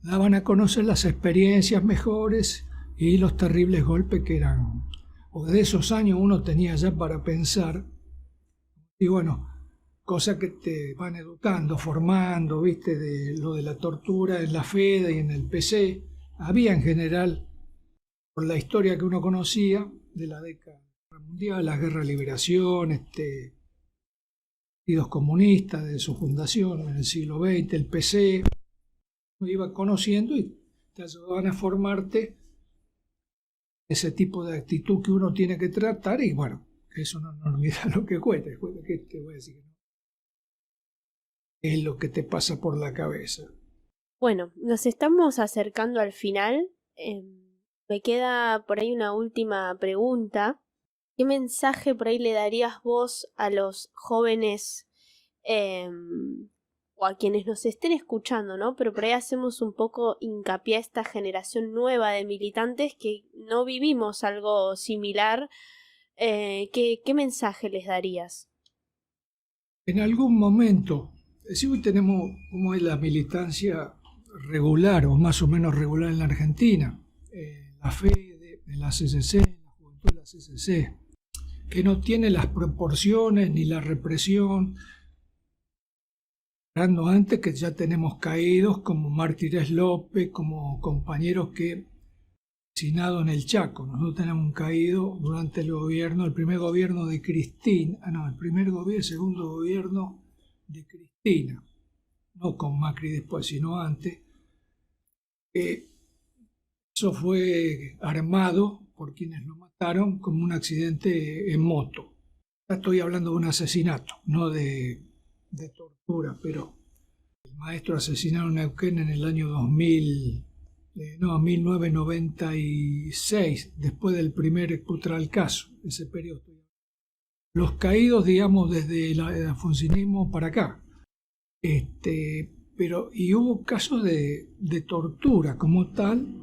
daban a conocer las experiencias mejores y los terribles golpes que eran. O de esos años uno tenía ya para pensar. Y bueno, cosas que te van educando, formando, viste, de lo de la tortura en la FEDE y en el PC. Había en general, por la historia que uno conocía de la década mundial, la guerra de liberación, partidos comunistas de su fundación en el siglo XX, el PC, uno iba conociendo y te ayudaban a formarte ese tipo de actitud que uno tiene que tratar. Y bueno, eso no olvida lo que cuesta, que te voy a decir, ¿no? Es lo que te pasa por la cabeza. Bueno, nos estamos acercando al final. Me queda por ahí una última pregunta. ¿Qué mensaje por ahí le darías vos a los jóvenes o a quienes nos estén escuchando, ¿no? Pero por ahí hacemos un poco hincapié a esta generación nueva de militantes que no vivimos algo similar. ¿Qué mensaje les darías? En algún momento, si hoy tenemos cómo es la militancia regular o más o menos regular en la Argentina, la FEDE, la CCC, la juventud de la CCC, que no tiene las proporciones ni la represión, hablando antes que ya tenemos caídos como Mártires López, como compañeros que asesinados en el Chaco. Nosotros tenemos un caído durante el primer gobierno de Cristina, segundo gobierno de Cristina, no con Macri después, sino antes. Eso fue armado por quienes lo mataron como un accidente en moto. Ya estoy hablando de un asesinato, no de tortura, pero el maestro asesinaron en Neuquén en el año 1996, después del primer Putralcazo, ese periodo. Los caídos, digamos, desde el alfonsinismo para acá. Y hubo casos de tortura como tal,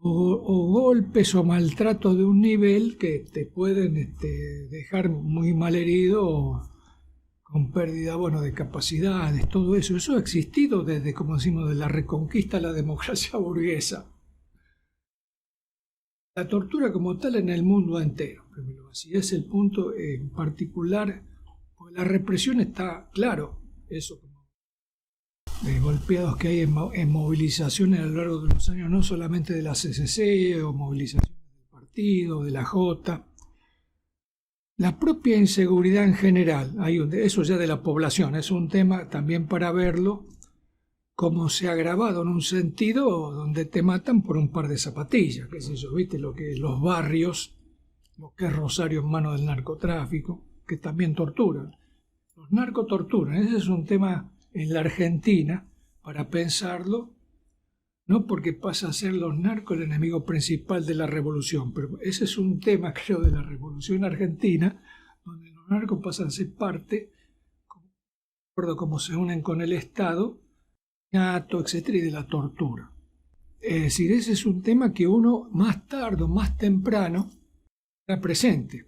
o golpes o maltrato de un nivel que te pueden dejar muy mal herido, con pérdida, de capacidades, todo eso. Eso ha existido desde, como decimos, de la reconquista a la democracia burguesa. La tortura como tal en el mundo entero, primero, así es el punto en particular, porque la represión está, claro, eso como de golpeados que hay en movilizaciones a lo largo de los años, no solamente de la CCC o movilizaciones del partido, de la J. La propia inseguridad en general, eso ya de la población, es un tema también para verlo, cómo se ha agravado en un sentido donde te matan por un par de zapatillas, qué sé yo, viste, lo que los barrios, lo que es Rosario en manos del narcotráfico, que también torturan. Los narcos torturan. Ese es un tema en la Argentina, para pensarlo, no porque pasa a ser los narcos el enemigo principal de la revolución, pero ese es un tema, creo, de la revolución argentina, donde los narcos pasan a ser parte, recuerdo cómo se unen con el Estado, NATO, etcétera, y de la tortura. Es decir, ese es un tema que uno más tarde o más temprano está presente.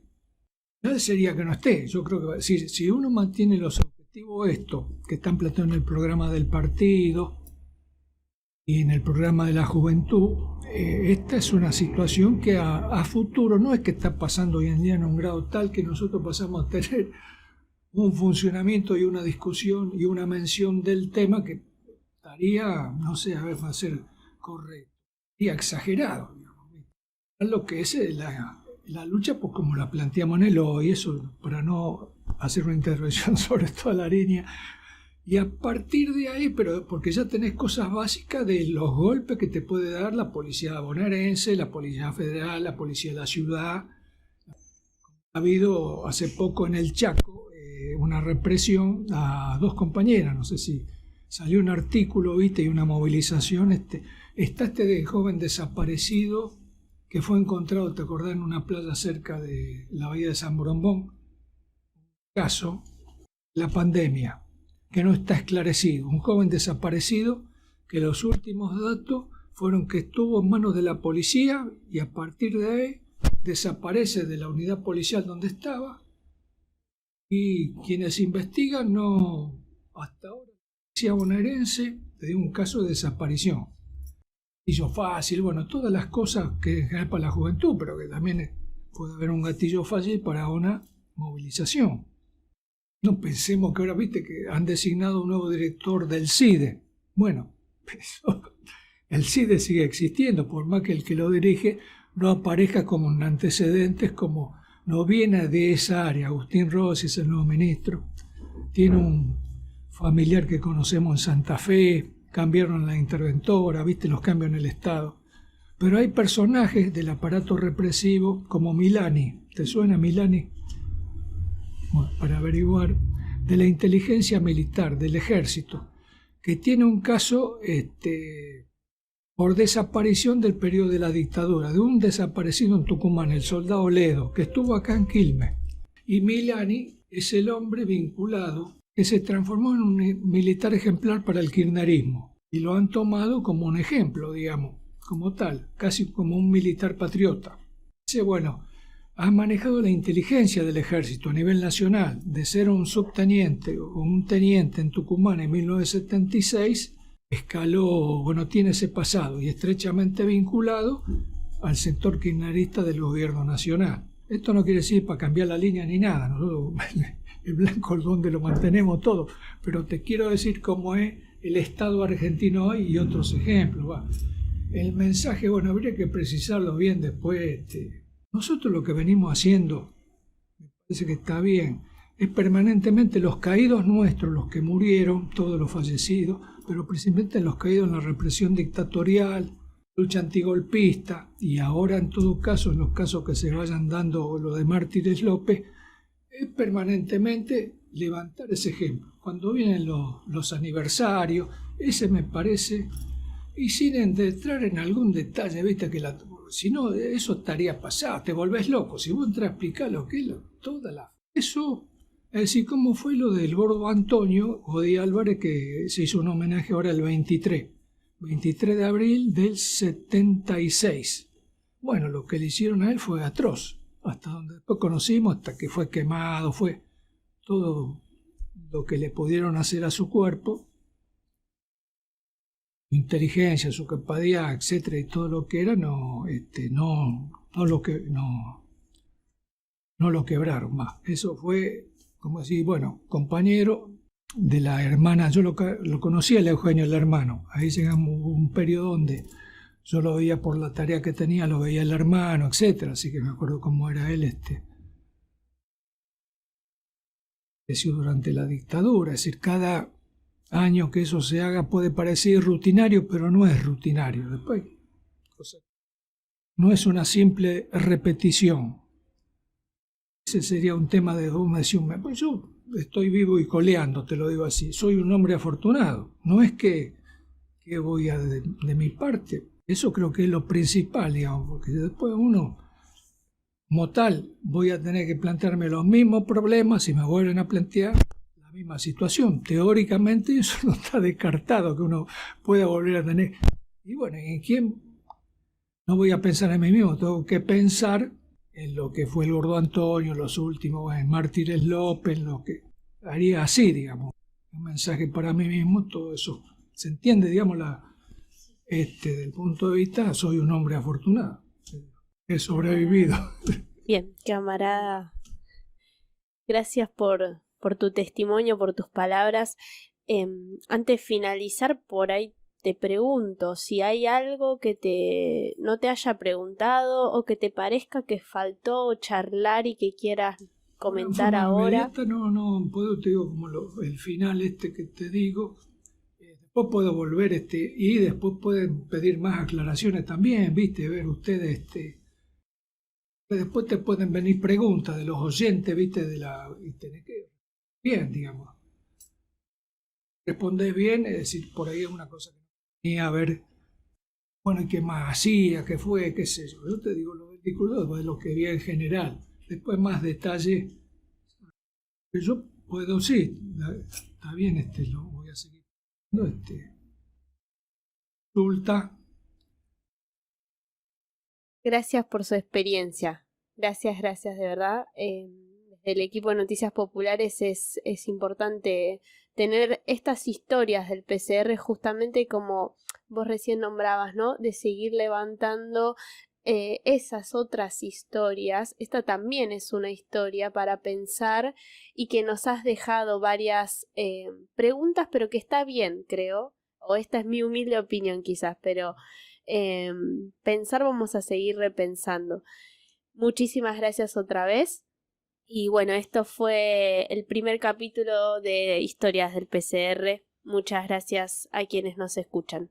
No sería que no esté. Yo creo que si uno mantiene los objetivos estos que están planteados en el programa del partido y en el programa de la juventud, esta es una situación que a futuro no es que está pasando hoy en día en un grado tal que nosotros pasamos a tener un funcionamiento y una discusión y una mención del tema que estaría, no sé, a ver, va a ser correcto, y exagerado, digamos. Lo que es la lucha, pues como la planteamos en el hoy, eso para no hacer una intervención sobre toda la línea, y a partir de ahí, pero porque ya tenés cosas básicas de los golpes que te puede dar la policía bonaerense, la policía federal, la policía de la ciudad. Ha habido hace poco en el Chaco una represión a 2 compañeras, no sé si salió un artículo, viste, y una movilización. Está de joven desaparecido que fue encontrado, ¿te acordás?, en una playa cerca de la bahía de San Borombón. Caso, la pandemia, que no está esclarecido. Un joven desaparecido que los últimos datos fueron que estuvo en manos de la policía y a partir de ahí desaparece de la unidad policial donde estaba y quienes investigan no, hasta ahora, la policía bonaerense le dio un caso de desaparición. Gatillo fácil, bueno, todas las cosas que en general para la juventud, pero que también puede haber un gatillo fácil para una movilización. No pensemos que ahora, viste, que han designado un nuevo director del CIDE. Bueno, el CIDE sigue existiendo, por más que el que lo dirige no aparezca como un antecedentes, como no viene de esa área. Agustín Rossi es el nuevo ministro. Tiene un familiar que conocemos en Santa Fe, cambiaron la interventora, viste los cambios en el Estado. Pero hay personajes del aparato represivo como Milani. ¿Te suena Milani? Bueno, para averiguar, de la inteligencia militar, del ejército, que tiene un caso por desaparición del periodo de la dictadura, de un desaparecido en Tucumán, el soldado Ledo, que estuvo acá en Quilmes. Y Milani es el hombre vinculado que se transformó en un militar ejemplar para el kirchnerismo. Y lo han tomado como un ejemplo, digamos, como tal, casi como un militar patriota. Dice, bueno, ha manejado la inteligencia del ejército a nivel nacional, de ser un subteniente o un teniente en Tucumán en 1976, escaló, bueno, tiene ese pasado y estrechamente vinculado al sector kirchnerista del gobierno nacional. Esto no quiere decir para cambiar la línea ni nada, nosotros el blanco es donde lo mantenemos todo, pero te quiero decir cómo es el Estado argentino hoy y otros ejemplos. Va. El mensaje, bueno, habría que precisarlo bien después. Nosotros lo que venimos haciendo, me parece que está bien, es permanentemente los caídos nuestros, los que murieron, todos los fallecidos, pero principalmente los caídos en la represión dictatorial, lucha antigolpista, y ahora en todo caso, en los casos que se vayan dando lo de Mártires López, es permanentemente levantar ese ejemplo. Cuando vienen los aniversarios, ese me parece, y sin entrar en algún detalle, viste que si no, eso estaría pasado, te volvés loco. Si vos entras a explicar lo que es eso, es decir, cómo fue lo del gordo Antonio Godí Álvarez, que se hizo un homenaje ahora el 23 de abril del 76. Bueno, lo que le hicieron a él fue atroz, hasta donde después conocimos, hasta que fue quemado, fue todo lo que le pudieron hacer a su cuerpo, inteligencia, su capacidad, etcétera, y todo lo que era, no lo quebraron más. Eso fue, como decir, bueno, compañero de la hermana, yo lo conocía el Eugenio, el hermano, ahí llegamos a un periodo donde yo lo veía por la tarea que tenía, lo veía el hermano, etcétera, así que me acuerdo cómo era él durante la dictadura, es decir, cada año que eso se haga puede parecer rutinario, pero no es rutinario. Después, no es una simple repetición. Ese sería un tema de decisión. Pues yo estoy vivo y coleando, te lo digo así. Soy un hombre afortunado. No es que voy de mi parte. Eso creo que es lo principal, digamos, porque después uno, como tal, voy a tener que plantearme los mismos problemas si me vuelven a plantear la misma situación. Teóricamente eso no está descartado que uno pueda volver a tener. Y bueno, ¿en quién? No voy a pensar en mí mismo, tengo que pensar en lo que fue el Gordo Antonio, los últimos, en Mártires López, lo que haría así, digamos. Un mensaje para mí mismo, todo eso. ¿Se entiende, digamos, desde el punto de vista, soy un hombre afortunado? He sobrevivido. Bien, camarada. Gracias por tu testimonio, por tus palabras. Antes de finalizar, por ahí te pregunto si hay algo que no te haya preguntado o que te parezca que faltó charlar y que quieras comentar ahora. No puedo, te digo, como el final que te digo. Después puedo volver y después pueden pedir más aclaraciones también, viste, ver ustedes después te pueden venir preguntas de los oyentes, viste, y tenés que bien, digamos. Respondés bien, es decir, por ahí es una cosa que no tenía, a ver, bueno, ¿y qué más hacía? ¿Qué fue? ¿Qué sé yo? Yo te digo lo del discurso, de lo que vi en general. Después más detalle. Que yo puedo, sí, está bien, lo voy a seguir. Resulta. Gracias por su experiencia. Gracias de verdad. Desde el equipo de Noticias Populares es importante tener estas historias del PCR justamente como vos recién nombrabas, ¿no? De seguir levantando esas otras historias. Esta también es una historia para pensar y que nos has dejado varias preguntas, pero que está bien, creo. O esta es mi humilde opinión quizás, pero pensar vamos a seguir repensando. Muchísimas gracias otra vez. Y bueno, esto fue el primer capítulo de Historias del PCR. Muchas gracias a quienes nos escuchan.